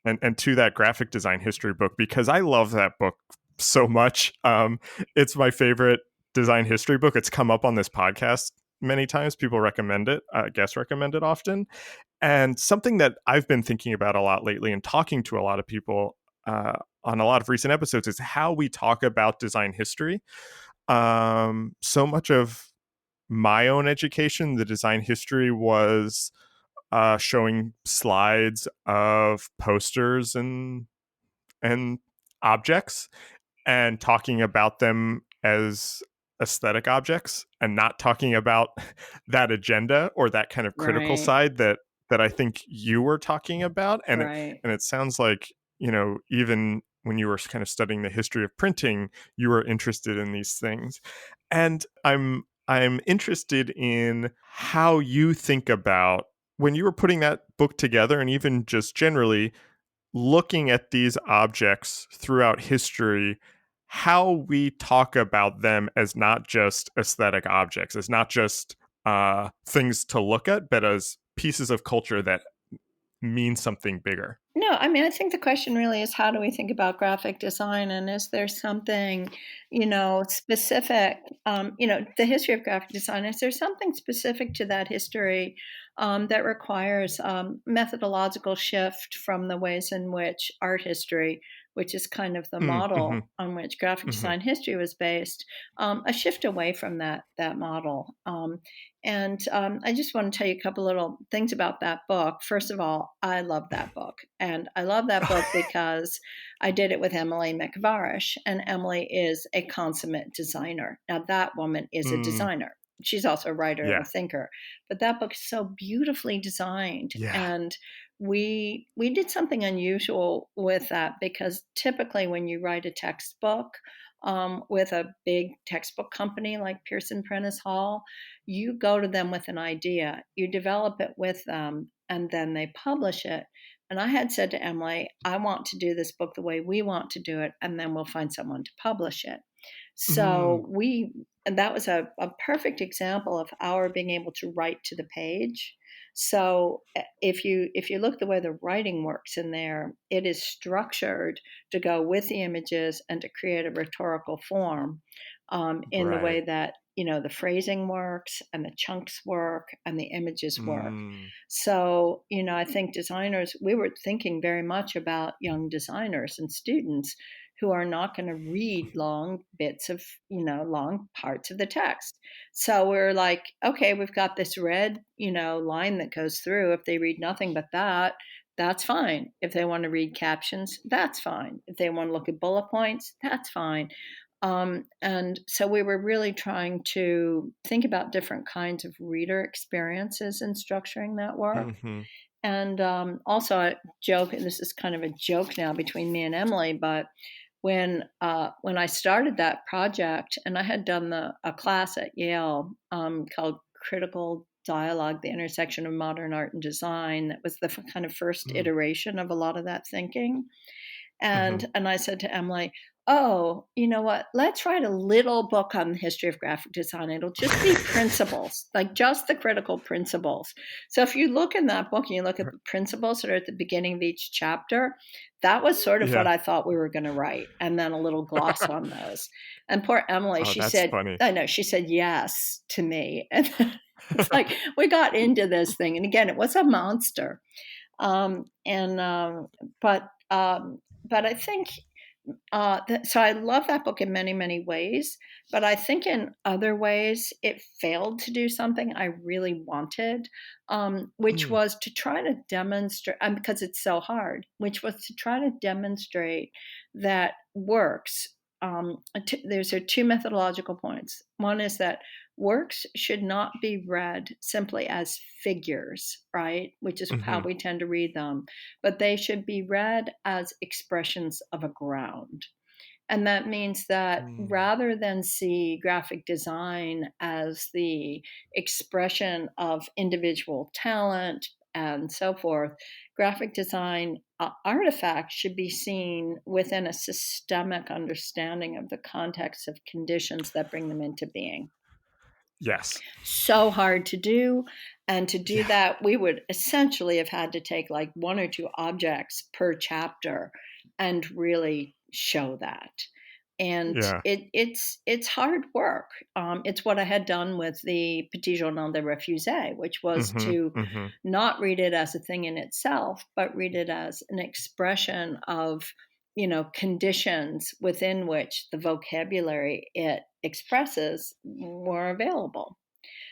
Speaker 1: and to that graphic design history book, because I love that book so much. It's my favorite design history book. It's come up on this podcast many times. People recommend it, guests recommend it often. And something that I've been thinking about a lot lately and talking to a lot of people on a lot of recent episodes is how we talk about design history. So much of my own education, the design history, was showing slides of posters and objects and talking about them as aesthetic objects, and not talking about that agenda or that kind of critical
Speaker 2: Right.
Speaker 1: side that I think you were talking about. And
Speaker 2: Right.
Speaker 1: it sounds like, even when you were kind of studying the history of printing, you were interested in these things. And I'm interested in how you think about, when you were putting that book together, and even just generally looking at these objects throughout history, how we talk about them as not just aesthetic objects, as not just things to look at, but as pieces of culture that mean something bigger.
Speaker 2: No, I mean, I think the question really is, how do we think about graphic design? And is there something, specific, the history of graphic design, is there something specific to that history that requires methodological shift from the ways in which art history, which is kind of the
Speaker 1: Mm-hmm,
Speaker 2: model on which graphic
Speaker 1: mm-hmm.
Speaker 2: design history was based, a shift away from that model? And I just want to tell you a couple little things about that book. First of all, I love that book. And I love that book because I did it with Emily McVarish, and Emily is a consummate designer. Now, that woman is a
Speaker 1: Mm,
Speaker 2: designer. She's also a writer and
Speaker 1: yeah,
Speaker 2: a thinker. But that book is so beautifully designed.
Speaker 1: yeah.
Speaker 2: And we did something unusual with that, because typically when you write a textbook with a big textbook company like Pearson Prentice Hall, you go to them with an idea, you develop it with them, and then they publish it. And I had said to Emily, I want to do this book the way we want to do it, and then we'll find someone to publish it.
Speaker 1: Mm,
Speaker 2: And that was a perfect example of our being able to write to the page. So if you look the way the writing works in there, it is structured to go with the images and to create a rhetorical form, in the way
Speaker 1: right.
Speaker 2: that the phrasing works and the chunks work and the images work.
Speaker 1: Mm,
Speaker 2: So I think designers, we were thinking very much about young designers and students who are not going to read long bits of, long parts of the text. So we're like, okay, we've got this red, line that goes through. If they read nothing but that, that's fine. If they want to read captions, that's fine. If they want to look at bullet points, that's fine. And so we were really trying to think about different kinds of reader experiences in structuring that work.
Speaker 1: mm-hmm,
Speaker 2: And also, a joke, and this is kind of a joke now between me and Emily, but when I started that project, and I had done a class at Yale called Critical Dialogue: The Intersection of Modern Art and Design, that was the kind of first
Speaker 1: mm,
Speaker 2: iteration of a lot of that thinking.
Speaker 1: mm-hmm.
Speaker 2: And I said to Emily, "Oh, you know what? Let's write a little book on the history of graphic design. It'll just be principles, like just the critical principles." So if you look in that book and you look at the principles that are at the beginning of each chapter, that was sort of what
Speaker 1: Yeah.
Speaker 2: I thought we were going to write, and then a little gloss on those. And poor Emily,
Speaker 1: Oh,
Speaker 2: she
Speaker 1: that's
Speaker 2: said,
Speaker 1: funny.
Speaker 2: I know, she said yes to me. And it's like we got into this thing. And again, it was a monster. And but but I think so I love that book in many, many ways, but I think in other ways it failed to do something I really wanted, which
Speaker 1: Mm,
Speaker 2: was to try to demonstrate, because it's so hard, which was to try to demonstrate that works. There's two methodological points. One is that works should not be read simply as figures, right? Which is how
Speaker 1: mm-hmm,
Speaker 2: we tend to read them, but they should be read as expressions of a ground. And that means that
Speaker 1: mm,
Speaker 2: rather than see graphic design as the expression of individual talent and so forth, graphic design artifacts should be seen within a systemic understanding of the context of conditions that bring them into being.
Speaker 1: Yes.
Speaker 2: So hard to do. And to do
Speaker 1: Yeah.
Speaker 2: that, we would essentially have had to take like one or two objects per chapter and really show that. And
Speaker 1: Yeah.
Speaker 2: it's hard work. It's what I had done with the Petit Journal des Refusés, which was
Speaker 1: Mm-hmm.
Speaker 2: to
Speaker 1: Mm-hmm.
Speaker 2: not read it as a thing in itself, but read it as an expression of, conditions within which the vocabulary it expresses were available.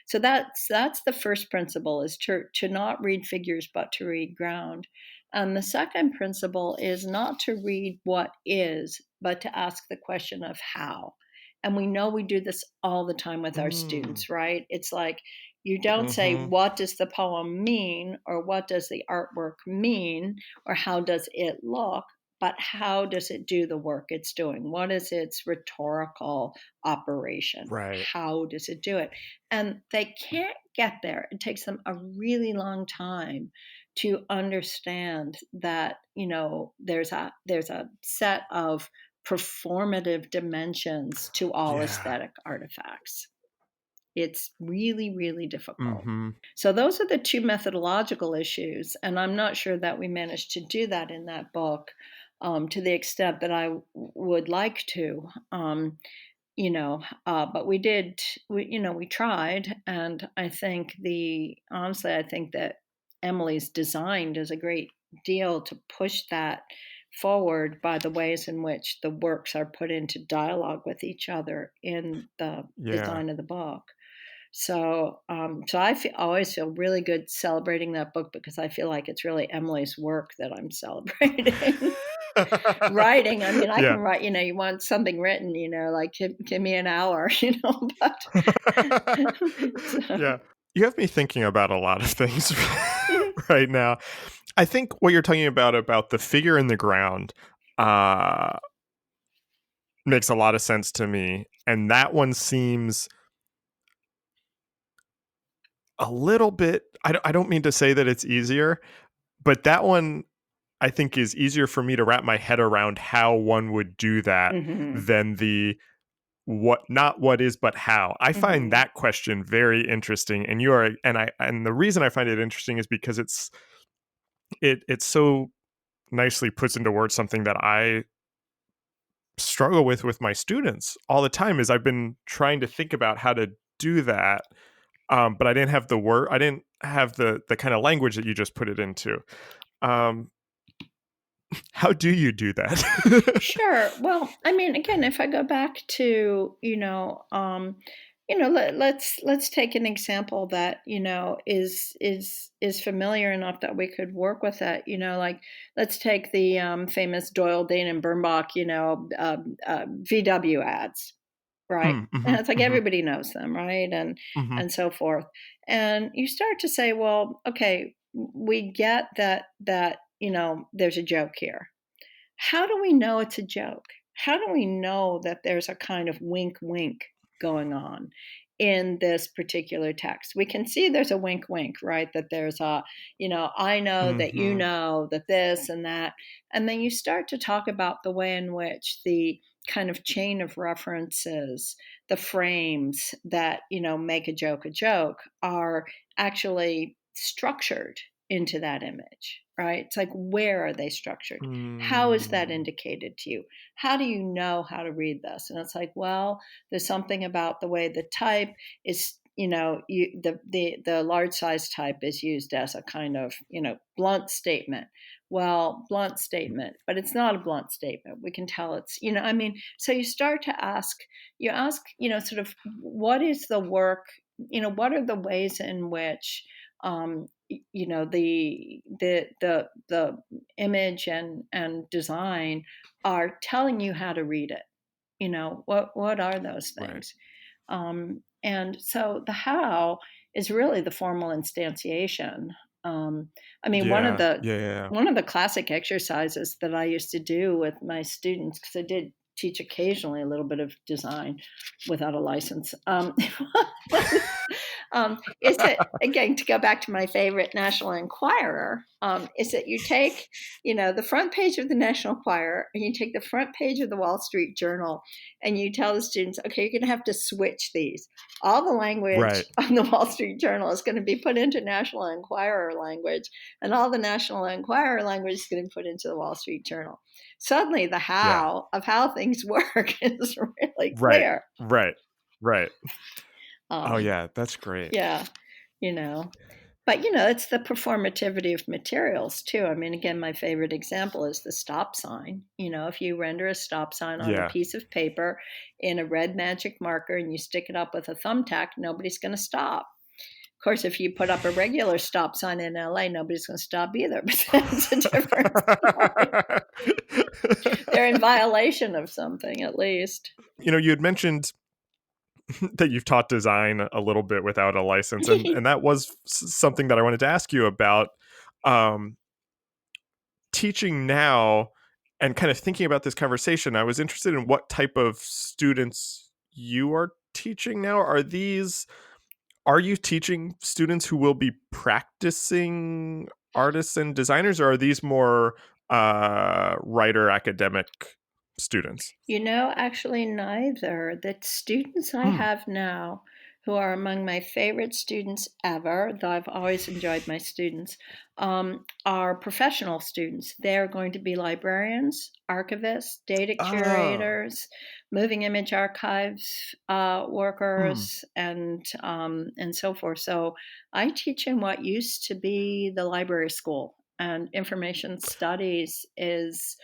Speaker 2: So that's the first principle, is to not read figures but to read ground. And the second principle is not to read what is, but to ask the question of how. And we know we do this all the time with our
Speaker 1: Mm.
Speaker 2: students, right? It's like you don't say,
Speaker 1: Mm-hmm.
Speaker 2: what does the poem mean, or what does the artwork mean, or how does it look, but how does it do the work it's doing? What is its rhetorical operation?
Speaker 1: Right.
Speaker 2: How does it do it? And they can't get there. It takes them a really long time to understand that, there's a set of performative dimensions to all
Speaker 1: Yeah.
Speaker 2: aesthetic artifacts. It's really, really difficult.
Speaker 1: Mm-hmm.
Speaker 2: So those are the two methodological issues, and I'm not sure that we managed to do that in that book, to the extent that I would like to. But we did, we tried. And honestly, I think that Emily's design does a great deal to push that forward by the ways in which the works are put into dialogue with each other in the
Speaker 1: Yeah.
Speaker 2: design of the book. So always feel really good celebrating that book, because I feel like it's really Emily's work that I'm celebrating. Writing, I mean, I
Speaker 1: Yeah.
Speaker 2: can write, you want something written, like give me an hour, but so,
Speaker 1: Yeah. You have me thinking about a lot of things right now. I think what you're talking about the figure in the ground uh makes a lot of sense to me. And that one seems a little bit, I don't mean to say that it's easier, but that one I think is easier for me to wrap my head around how one would do that
Speaker 2: mhm,
Speaker 1: than the what, not what is, but how. I find
Speaker 2: mhm,
Speaker 1: that question very interesting, and and the reason I find it interesting is because it so nicely puts into words something that I struggle with my students all the time. Is I've been trying to think about how to do that, but I didn't have the kind of language that you just put it into. Um, how do you do that?
Speaker 2: Sure. Well, I mean, again, if I go back to, let's take an example that, is familiar enough that we could work with it. Like, let's take the famous Doyle, Dane, and Birnbach, VW ads, right?
Speaker 1: Mm,
Speaker 2: And
Speaker 1: mhm,
Speaker 2: it's like
Speaker 1: mhm,
Speaker 2: everybody knows them, right? And
Speaker 1: mhm.
Speaker 2: and so forth. And you start to say, well, okay, we get that there's a joke here. How do we know it's a joke? How do we know that there's a kind of wink wink going on in this particular text? We can see there's a wink wink, right? That there's I know that you
Speaker 1: Mhm.
Speaker 2: know that this and that. And then you start to talk about the way in which the kind of chain of references, the frames that, make a joke, are actually structured into that image, right? It's like, where are they structured? How is that
Speaker 1: Mm.
Speaker 2: indicated to you? How do you know how to read this? And it's like, well, there's something about the way the type is, the large size type is used as a kind of, blunt statement. Well, blunt statement, but it's not a blunt statement. We can tell it's, so you start to ask, sort of, what is the work, what are the ways in which, the image and design are telling you how to read it. What are those
Speaker 1: Right.
Speaker 2: things? And so the how is really the formal instantiation. I mean, one of
Speaker 1: Yeah.
Speaker 2: the
Speaker 1: Yeah, yeah, yeah.
Speaker 2: one of the classic exercises that I used to do with my students, because I did teach occasionally a little bit of design without a license, Is it, again, to go back to my favorite National Enquirer, is that you take, the front page of the National Enquirer and you take the front page of the Wall Street Journal and you tell the students, okay, you're going to have to switch these. All the language
Speaker 1: Right.
Speaker 2: on the Wall Street Journal is going to be put into National Enquirer language, and all the National Enquirer language is going to be put into the Wall Street Journal. Suddenly, the
Speaker 1: Yeah.
Speaker 2: how of how things work is really
Speaker 1: Right.
Speaker 2: clear.
Speaker 1: Right. Right. Oh
Speaker 2: Um,
Speaker 1: yeah, that's great.
Speaker 2: yeah, you know. But, it's the performativity of materials too. I mean, again, my favorite example is the stop sign. If you render a stop sign on a
Speaker 1: Yeah.
Speaker 2: piece of paper in a red magic marker and you stick it up with a thumbtack, nobody's going to stop. Of course, if you put up a regular stop sign in LA, nobody's going to stop either, but that's a different story. They're in violation of something, at least.
Speaker 1: You had mentioned that you've taught design a little bit without a license, and that was something that I wanted to ask you about. Um, Teaching now and kind of thinking about this conversation, I was interested in what type of students you are teaching now. Are you teaching students who will be practicing artists and designers, or are these more writer academic students?
Speaker 2: Actually, neither. The students I
Speaker 1: Hmm.
Speaker 2: have now, who are among my favorite students ever, though I've always enjoyed my students, are professional students. They're going to be librarians, archivists, data
Speaker 1: Oh.
Speaker 2: curators, moving image archives
Speaker 1: Hmm.
Speaker 2: workers, and so forth. So I teach in what used to be the library school, and information studies is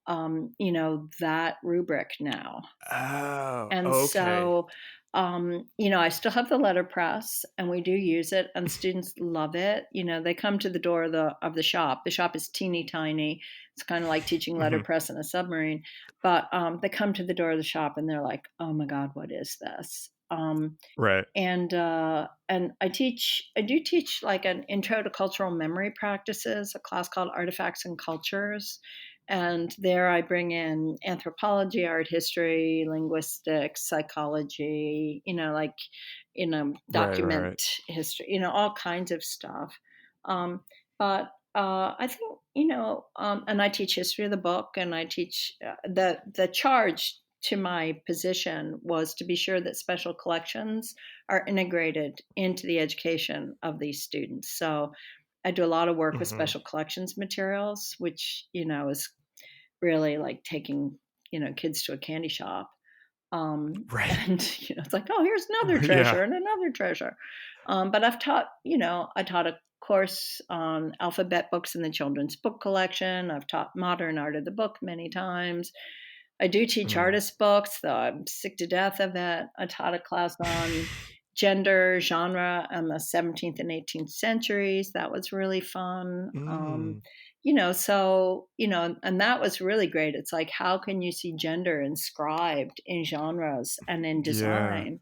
Speaker 2: that rubric now.
Speaker 1: Oh,
Speaker 2: And
Speaker 1: okay.
Speaker 2: so, I still have the letterpress and we do use it and students love it. They come to the door of the shop. The shop is teeny tiny. It's kind of like teaching
Speaker 1: Mhm.
Speaker 2: letterpress in a submarine, but they come to the door of the shop and they're like, "Oh my God, what is this?"
Speaker 1: Right.
Speaker 2: And I do teach like an intro to cultural memory practices, a class called Artifacts and Cultures. And there I bring in anthropology, art history, linguistics, psychology,
Speaker 1: Right,
Speaker 2: document
Speaker 1: right.
Speaker 2: history, all kinds of stuff. Um, but I think, and I teach history of the book, and I teach the charge to my position was to be sure that special collections are integrated into the education of these students. So I do a lot of work with
Speaker 1: Mhm.
Speaker 2: special collections materials, which, is really like taking, kids to a candy shop.
Speaker 1: Right.
Speaker 2: And, it's like, oh, here's another
Speaker 1: Yeah.
Speaker 2: treasure and another treasure. But I've taught, I taught a course on alphabet books in the children's book collection. I've taught modern art of the book many times. I do teach
Speaker 1: Mm.
Speaker 2: artist books, though I'm sick to death of it. I taught a class on gender, genre, and the 17th and 18th centuries. That was really fun.
Speaker 1: Mm.
Speaker 2: And that was really great. It's like, how can you see gender inscribed in genres and in
Speaker 1: Yeah.
Speaker 2: design?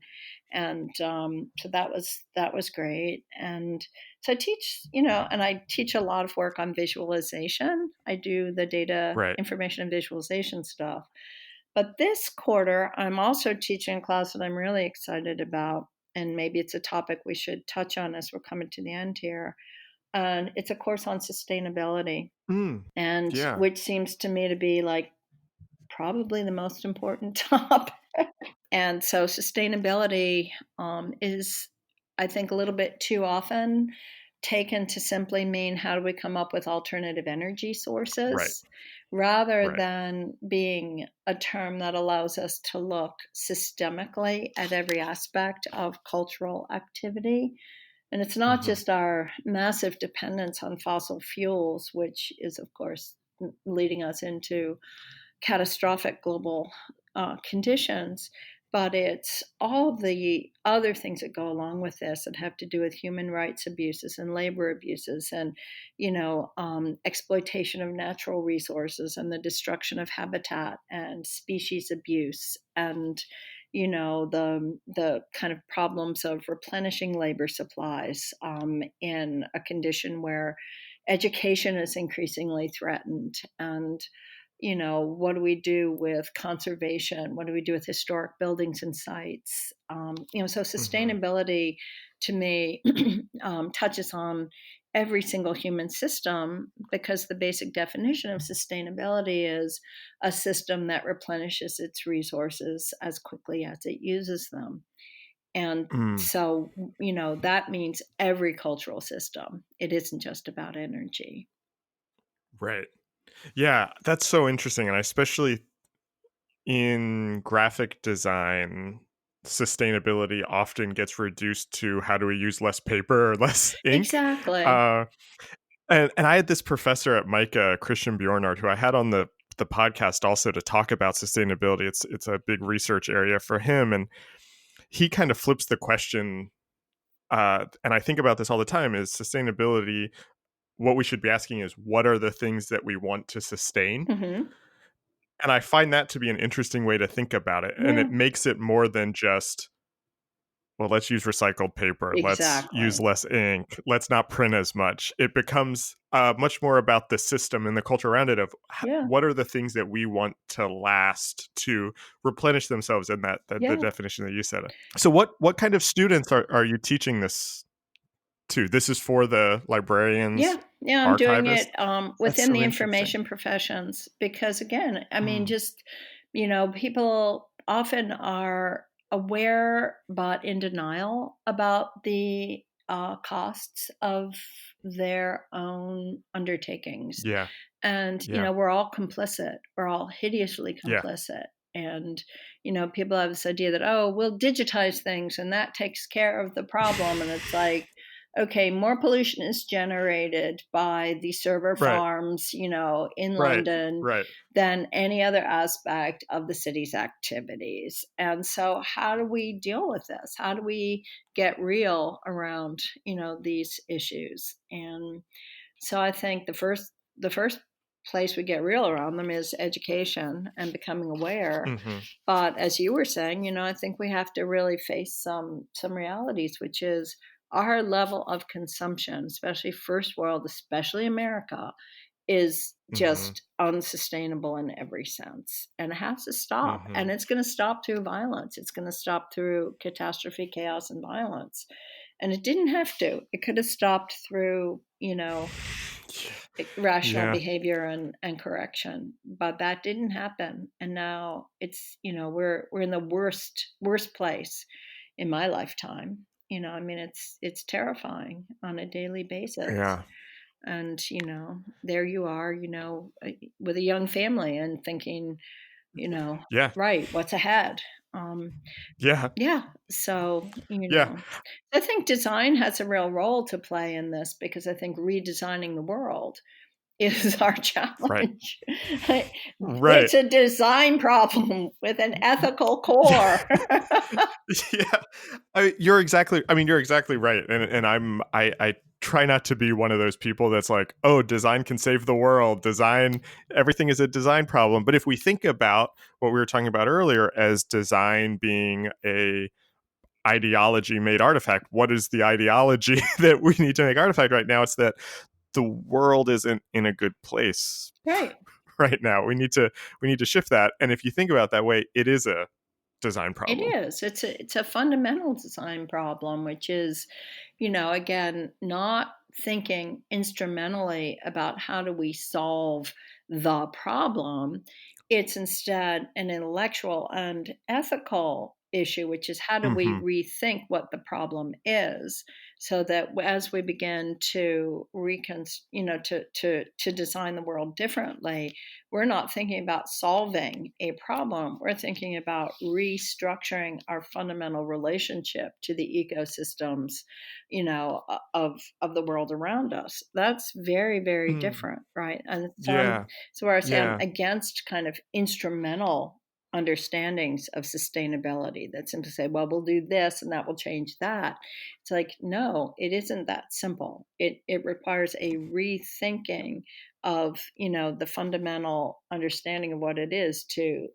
Speaker 2: And so that was great. And so I teach, and I teach a lot of work on visualization. I do the data
Speaker 1: Right.
Speaker 2: information and visualization stuff. But this quarter, I'm also teaching a class that I'm really excited about, and maybe it's a topic we should touch on as we're coming to the end here. And it's a course on sustainability,
Speaker 1: Mm.
Speaker 2: and
Speaker 1: Yeah.
Speaker 2: which seems to me to be like probably the most important topic. And so sustainability is, I think, a little bit too often taken to simply mean how do we come up with alternative energy
Speaker 1: Right.
Speaker 2: sources rather
Speaker 1: Right.
Speaker 2: than being a term that allows us to look systemically at every aspect of cultural activity. And it's not
Speaker 1: Mhm.
Speaker 2: just our massive dependence on fossil fuels, which is, of course, leading us into catastrophic global conditions, but it's all the other things that go along with this that have to do with human rights abuses and labor abuses and, exploitation of natural resources and the destruction of habitat and species abuse and the kind of problems of replenishing labor supplies in a condition where education is increasingly threatened and what do we do with conservation? What do we do with historic buildings and sites? So
Speaker 1: Hmm.
Speaker 2: sustainability to me touches on every single human system, because the basic definition of sustainability is a system that replenishes its resources as quickly as it uses them. And
Speaker 1: Mm,
Speaker 2: so, that means every cultural system. It isn't just about energy.
Speaker 1: right. Yeah, that's so interesting. And especially in graphic design, sustainability often gets reduced to how do we use less paper or less ink.
Speaker 2: Exactly.
Speaker 1: Uh, and I had this professor at Micah, Christian Bjornard, who I had on the podcast also to talk about sustainability. It's a big research area for him, and he kind of flips the question. And I think about this all the time: is sustainability, what we should be asking is, what are the things that we want to sustain?
Speaker 2: Hmm.
Speaker 1: And I find that to be an interesting way to think about it. And
Speaker 2: Yeah,
Speaker 1: it makes it more than just, well, let's use recycled paper. Let's use
Speaker 2: exactly.
Speaker 1: less ink. Let's not print as much. It becomes much more about the system and the culture around it of
Speaker 2: Yeah,
Speaker 1: what are the things that we want to last, to replenish themselves in that the
Speaker 2: yeah,
Speaker 1: definition that you said. So what kind of students are you teaching this to? This is for the
Speaker 2: yeah,
Speaker 1: librarians,
Speaker 2: yeah. I'm doing
Speaker 1: archivists.
Speaker 2: it
Speaker 1: That's
Speaker 2: within
Speaker 1: so
Speaker 2: the
Speaker 1: interesting.
Speaker 2: information professions because, again, I mean,
Speaker 1: Mm,
Speaker 2: just people often are aware but in denial about the costs of their own undertakings.
Speaker 1: yeah,
Speaker 2: And,
Speaker 1: yeah,
Speaker 2: we're all complicit. We're all hideously
Speaker 1: yeah.
Speaker 2: complicit. And, people have this idea that, oh, we'll digitize things and that takes care of the problem. And it's like, okay, more pollution is generated by the server
Speaker 1: Right,
Speaker 2: farms, in
Speaker 1: right,
Speaker 2: London
Speaker 1: right.
Speaker 2: than any other aspect of the city's activities. And so, how do we deal with this? How do we get real around, these issues? And so I think the first place we get real around them is education and becoming aware.
Speaker 1: Hmm.
Speaker 2: But as you were saying, I think we have to really face some realities, which is our level of consumption, especially first world, especially America, is
Speaker 1: Hmm.
Speaker 2: just unsustainable in every sense. And it has to stop.
Speaker 1: Hmm.
Speaker 2: And it's going to stop through violence. It's going to stop through catastrophe, chaos, and violence. And it didn't have to. It could have stopped through, rational
Speaker 1: Yeah.
Speaker 2: behavior and correction, but that didn't happen. And now it's, we're in the worst place in my lifetime. I mean, it's terrifying on a daily basis.
Speaker 1: Yeah.
Speaker 2: And there you are, with a young family and thinking,
Speaker 1: Yeah.
Speaker 2: right, what's ahead. um
Speaker 1: Yeah.
Speaker 2: yeah, so
Speaker 1: Yeah.
Speaker 2: I think design has a real role to play in this, because I think redesigning the world is our
Speaker 1: Right.
Speaker 2: challenge.
Speaker 1: Right.
Speaker 2: It's a design problem with an ethical
Speaker 1: Yeah.
Speaker 2: core.
Speaker 1: Yeah. You're exactly right. And I try not to be one of those people that's like, oh, design can save the world. Design, everything is a design problem. But if we think about what we were talking about earlier as design being a ideology made artifact, what is the ideology that we need to make artifact right now? It's that the world isn't in a good place
Speaker 2: Right.
Speaker 1: right now. We need to shift that. And if you think about it that way, it is a design
Speaker 2: It
Speaker 1: problem.
Speaker 2: is. It's a fundamental design problem, which is, again, not thinking instrumentally about how do we solve the problem. It's instead an intellectual and ethical issue, which is how do we
Speaker 1: Hmm.
Speaker 2: rethink what the problem is, so that as we begin to to design the world differently, we're not thinking about solving a problem. We're thinking about restructuring our fundamental relationship to the ecosystems, of the world around us. That's very, very
Speaker 1: Mm.
Speaker 2: different, right? And
Speaker 1: Yeah.
Speaker 2: so where I say I'm
Speaker 1: Yeah.
Speaker 2: against kind of instrumental understandings of sustainability that simply say, well, we'll do this and that will change that. It's like, no, it isn't that simple. It requires a rethinking of the fundamental understanding of what it is to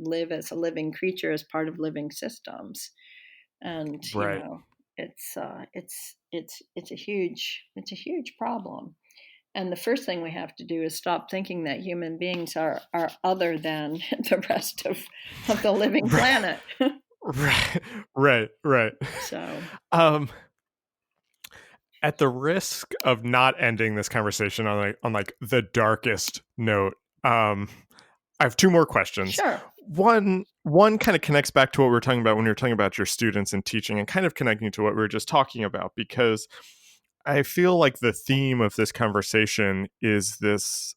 Speaker 2: live as a living creature, as part of living systems. And
Speaker 1: Right.
Speaker 2: it's a huge problem. And the first thing we have to do is stop thinking that human beings are other than the rest of the living planet.
Speaker 1: Right, right, right.
Speaker 2: So,
Speaker 1: Um, at the risk of not ending this conversation on like the darkest note, I have two more questions.
Speaker 2: sure.
Speaker 1: One kind of connects back to what we were talking about when you were talking about your students and teaching, and kind of connecting to what we were just talking about, because I feel like the theme of this conversation is this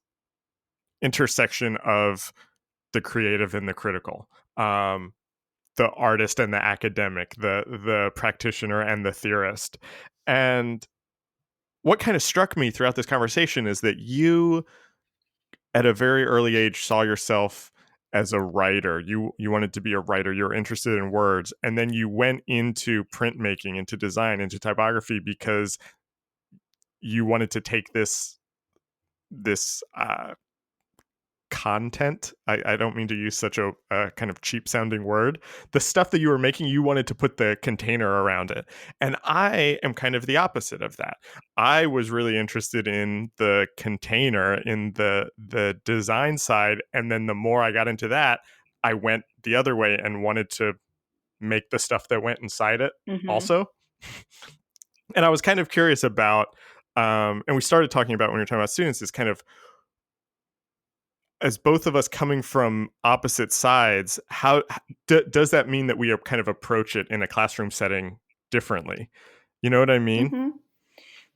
Speaker 1: intersection of the creative and the critical, the artist and the academic, the practitioner and the theorist. And what kind of struck me throughout this conversation is that you, at a very early age, saw yourself as a writer. You wanted to be a writer. You were interested in words, and then you went into printmaking, into design, into typography because you wanted to take this content. I don't mean to use such a kind of cheap sounding word. The stuff that you were making, you wanted to put the container around it. And I am kind of the opposite of that. I was really interested in the container, in the design side. And then the more I got into that, I went the other way and wanted to make the stuff that went inside it
Speaker 2: Mm-hmm.
Speaker 1: also. And I was kind of curious about, and we started talking about when we were talking about students, is kind of, as both of us coming from opposite sides, how does that mean that we kind of approach it in a classroom setting differently? You know what I mean?
Speaker 2: Mm-hmm.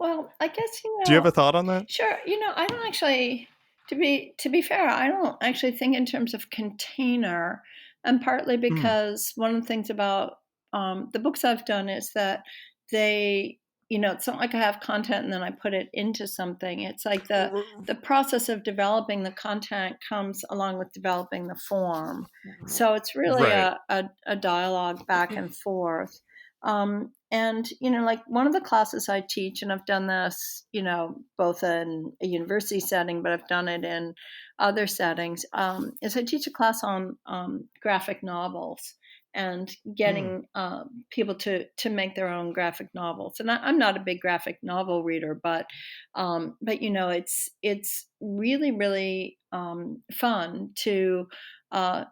Speaker 2: Well, I guess,
Speaker 1: Do you have a thought on that?
Speaker 2: sure. I don't actually, to be fair, I don't actually think in terms of container, and partly
Speaker 1: Mm.
Speaker 2: because one of the things about the books I've done is that they, it's not like I have content and then I put it into something. It's like the process of developing the content comes along with developing the form. So it's really
Speaker 1: Right.
Speaker 2: a dialogue back and forth. And, like one of the classes I teach, and I've done this, both in a university setting, but I've done it in other settings, is I teach a class on graphic novels and
Speaker 1: Mm.
Speaker 2: getting people to make their own graphic novels. And I'm not a big graphic novel reader, but it's really really fun to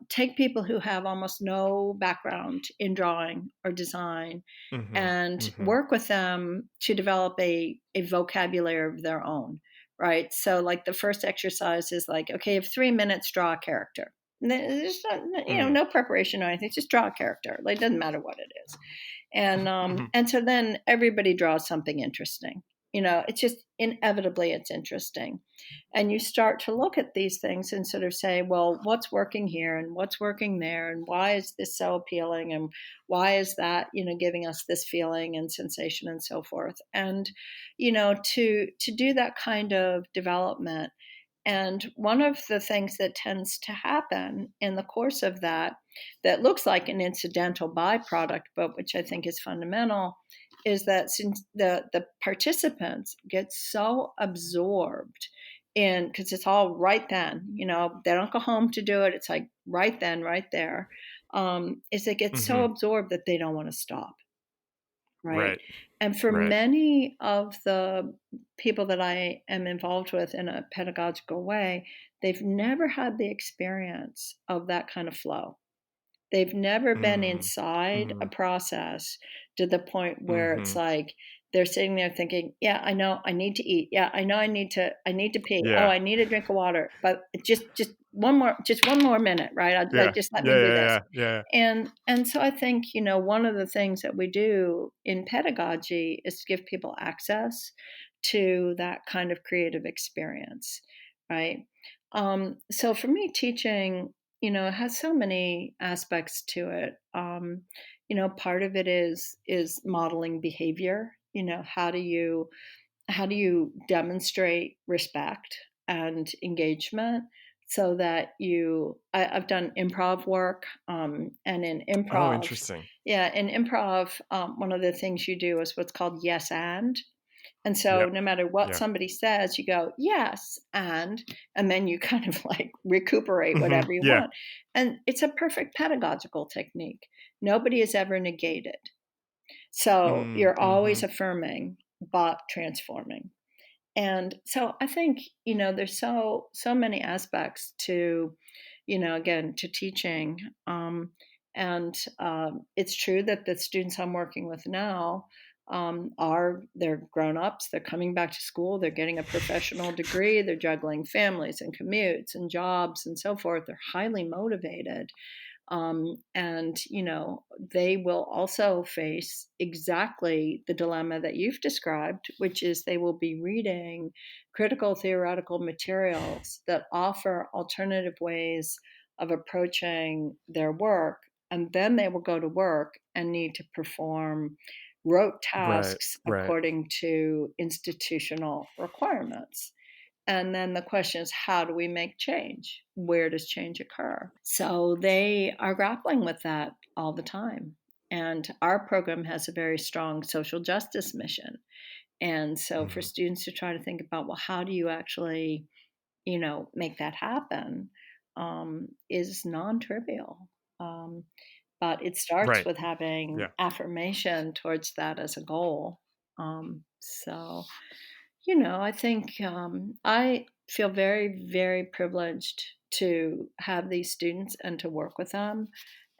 Speaker 2: take people who have almost no background in drawing or design
Speaker 1: Mm-hmm.
Speaker 2: and
Speaker 1: Mm-hmm.
Speaker 2: work with them to develop a vocabulary of their own, right? So like the first exercise is like, okay, you have 3 minutes, draw a character. There's not,
Speaker 1: Mm.
Speaker 2: no preparation or anything, just draw a character. Like, it doesn't matter what it is. and
Speaker 1: Mm-hmm.
Speaker 2: um and so then everybody draws something interesting. It's just inevitably it's interesting, and you start to look at these things and sort of say, well, what's working here and what's working there, and why is this so appealing, and why is that giving us this feeling and sensation and so forth. And to do that kind of development. And one of the things that tends to happen in the course of that looks like an incidental byproduct, but which I think is fundamental, is that since the participants get so absorbed in, because it's all right then, they don't go home to do it. It's like right then, right there. Is they get so
Speaker 1: Mm-hmm.
Speaker 2: absorbed that they don't want to stop. Right.
Speaker 1: Right.
Speaker 2: And for
Speaker 1: Right.
Speaker 2: many of the people that I am involved with in a pedagogical way, they've never had the experience of that kind of flow. They've never been
Speaker 1: Mm.
Speaker 2: inside a
Speaker 1: Mm.
Speaker 2: process to the point where it's
Speaker 1: Mm-hmm.
Speaker 2: like they're sitting there thinking, yeah, I know I need to eat. Yeah, I know I need to pee. Oh,
Speaker 1: Yeah.
Speaker 2: I need a drink of water. But just one more minute, right?
Speaker 1: Yeah.
Speaker 2: Just let
Speaker 1: Yeah.
Speaker 2: me do
Speaker 1: Yeah.
Speaker 2: this.
Speaker 1: Yeah. Yeah.
Speaker 2: And so I think, one of the things that we do in pedagogy is to give people access to that kind of creative experience, right? So for me, teaching, has so many aspects to it. Part of it is modeling behavior. How do you demonstrate respect and engagement so that I've done improv work, and in
Speaker 1: Oh,
Speaker 2: improv,
Speaker 1: interesting.
Speaker 2: yeah, in improv, one of the things you do is what's called yes and so
Speaker 1: Yep.
Speaker 2: no matter what
Speaker 1: Yeah.
Speaker 2: somebody says, you go, yes, and then you kind of like recuperate
Speaker 1: Mm-hmm.
Speaker 2: whatever you
Speaker 1: Yeah.
Speaker 2: want. And it's a perfect pedagogical technique. Nobody is ever negated. So
Speaker 1: Mm.
Speaker 2: you're
Speaker 1: Mm-hmm.
Speaker 2: always affirming, but transforming. And so I think, there's so many aspects to, again, to teaching. And it's true that the students I'm working with now they're grown-ups, they're coming back to school, they're getting a professional degree, they're juggling families and commutes and jobs and so forth. They're highly motivated. And, they will also face exactly the dilemma that you've described, which is they will be reading critical theoretical materials that offer alternative ways of approaching their work. And then they will go to work and need to perform rote
Speaker 1: Right.
Speaker 2: tasks
Speaker 1: Right.
Speaker 2: according to institutional requirements. And then the question is, how do we make change? Where does change occur? So they are grappling with that all the time. And our program has a very strong social justice mission. And so for
Speaker 1: Mm.
Speaker 2: students to try to think about, well, how do you actually, make that happen is non-trivial. But it starts
Speaker 1: Right.
Speaker 2: with having
Speaker 1: Yeah.
Speaker 2: affirmation towards that as a goal. So I think I feel very, very privileged to have these students and to work with them.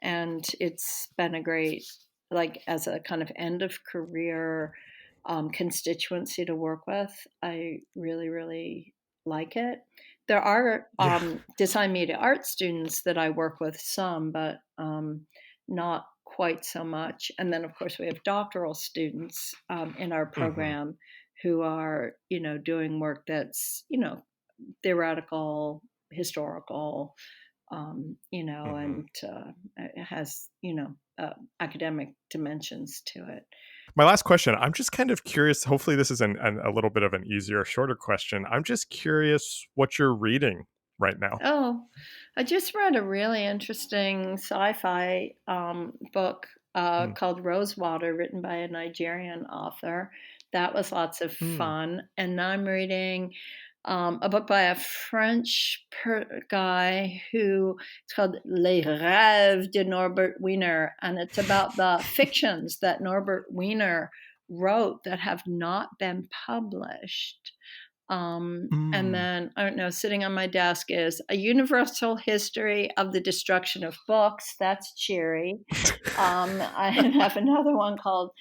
Speaker 2: And it's been a great, like, as a kind of end of career constituency to work with. I really, really like it. There are
Speaker 1: Yeah.
Speaker 2: design media art students that I work with some, but not quite so much. And then, of course, we have doctoral students in our
Speaker 1: Hmm.
Speaker 2: program who are, doing work that's, theoretical, historical,
Speaker 1: Hmm.
Speaker 2: and it has, academic dimensions to it.
Speaker 1: My last question, I'm just kind of curious. Hopefully, this is a little bit of an easier, shorter question. I'm just curious what you're reading right now.
Speaker 2: Oh, I just read a really interesting sci-fi book
Speaker 1: Mm.
Speaker 2: called Rosewater, written by a Nigerian author. That was lots of
Speaker 1: Mm.
Speaker 2: fun. And now I'm reading a book by a French guy who it's called Les Rêves de Norbert Wiener, and it's about the fictions that Norbert Wiener wrote that have not been published. And
Speaker 1: Mm.
Speaker 2: then, I don't know, sitting on my desk is A Universal History of the Destruction of Books. That's cheery. I have another one called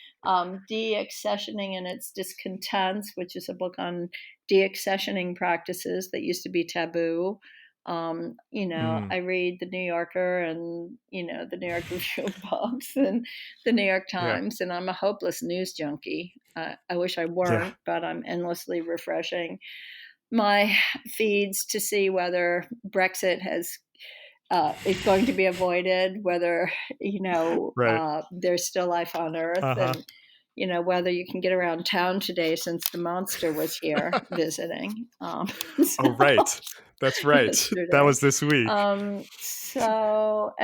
Speaker 2: De-Accessioning and Its Discontents, which is a book on de-accessioning practices that used to be taboo.
Speaker 1: Mm.
Speaker 2: I read the New Yorker and, the New York Review of Books and the New York
Speaker 1: Yeah.
Speaker 2: Times, and I'm a hopeless news junkie. I wish I
Speaker 1: Yeah.
Speaker 2: weren't, but I'm endlessly refreshing my feeds to see whether Brexit is going to be avoided, whether
Speaker 1: Right.
Speaker 2: there's still life on Earth,
Speaker 1: Uh-huh.
Speaker 2: and whether you can get around town today since the monster was here visiting. So
Speaker 1: Oh, right. That's right. That
Speaker 2: yesterday.
Speaker 1: was this week.
Speaker 2: And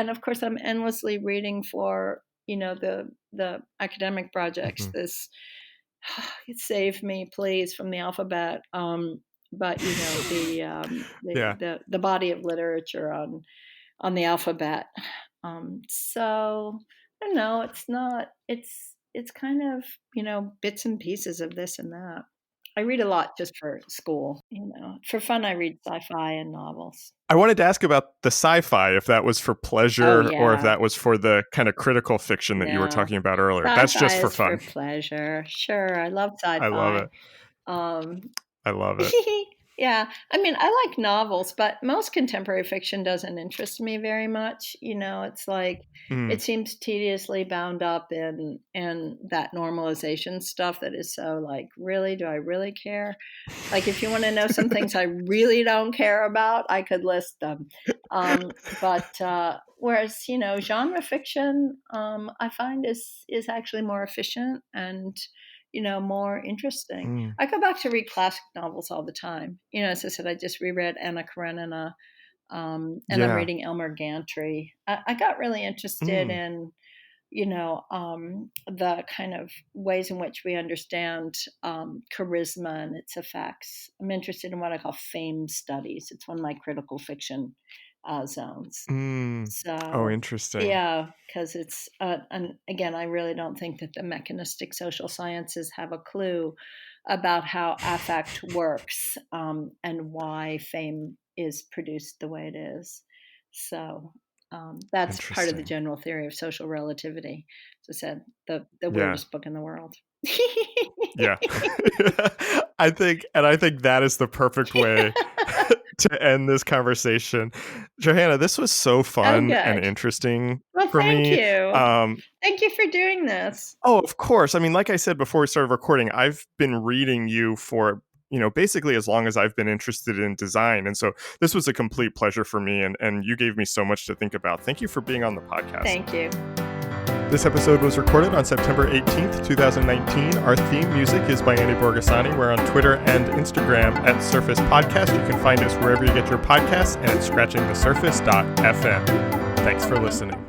Speaker 2: of course, I'm endlessly reading for the academic projects.
Speaker 1: Mhm.
Speaker 2: This save me, please, from the alphabet. But
Speaker 1: Yeah.
Speaker 2: the body of literature on the alphabet. So I don't know. It's not. It's kind of bits and pieces of this and that. I read a lot just for school. For fun, I read sci-fi and novels.
Speaker 1: I wanted to ask about the sci-fi, if that was for
Speaker 2: Oh
Speaker 1: pleasure or if
Speaker 2: yeah,
Speaker 1: that was for the kind of critical fiction that you were
Speaker 2: no.
Speaker 1: talking about earlier. That's just
Speaker 2: Sci-fi
Speaker 1: for
Speaker 2: is for
Speaker 1: fun.
Speaker 2: pleasure. Sure, I love
Speaker 1: I love
Speaker 2: sci-fi.
Speaker 1: it.
Speaker 2: Um,
Speaker 1: I love it.
Speaker 2: Yeah, I mean, I like novels, but most contemporary fiction doesn't interest me very much. It's like
Speaker 1: Mm.
Speaker 2: it seems tediously bound up in that normalization stuff that is so like, really, do I really care? Like, if you want to know some things I really don't care about, I could list them. But whereas genre fiction, I find is actually more efficient and more interesting.
Speaker 1: Mm.
Speaker 2: I go back to read classic novels all the time. As I said, I just reread Anna Karenina, and I'm
Speaker 1: Yeah.
Speaker 2: reading Elmer Gantry. I got really interested
Speaker 1: Mm.
Speaker 2: in, the kind of ways in which we understand charisma and its effects. I'm interested in what I call fame studies. It's one of my critical fiction zones.
Speaker 1: Oh,
Speaker 2: So,
Speaker 1: interesting.
Speaker 2: yeah, because it's, and again, I really don't think that the mechanistic social sciences have a clue about how affect works, and why fame is produced the way it is. So, that's part of the
Speaker 1: Interesting.
Speaker 2: general theory of social relativity. As I said, the
Speaker 1: Yeah.
Speaker 2: weirdest book in the world.
Speaker 1: Yeah. I think that is the perfect way to end this conversation. Johanna, this was so
Speaker 2: Oh,
Speaker 1: fun and
Speaker 2: good.
Speaker 1: interesting
Speaker 2: Well,
Speaker 1: for
Speaker 2: thank
Speaker 1: me.
Speaker 2: you. Thank you for doing this.
Speaker 1: Oh, of course. I mean, like I said before we started recording, I've been reading you for, basically as long as I've been interested in design. And so this was a complete pleasure for me, and you gave me so much to think about. Thank you for being on the podcast.
Speaker 2: Thank you.
Speaker 1: This episode was recorded on September 18th, 2019. Our theme music is by Andy Borgasani. We're on Twitter and Instagram at Surface Podcast. You can find us wherever you get your podcasts and at scratchingthesurface.fm. Thanks for listening.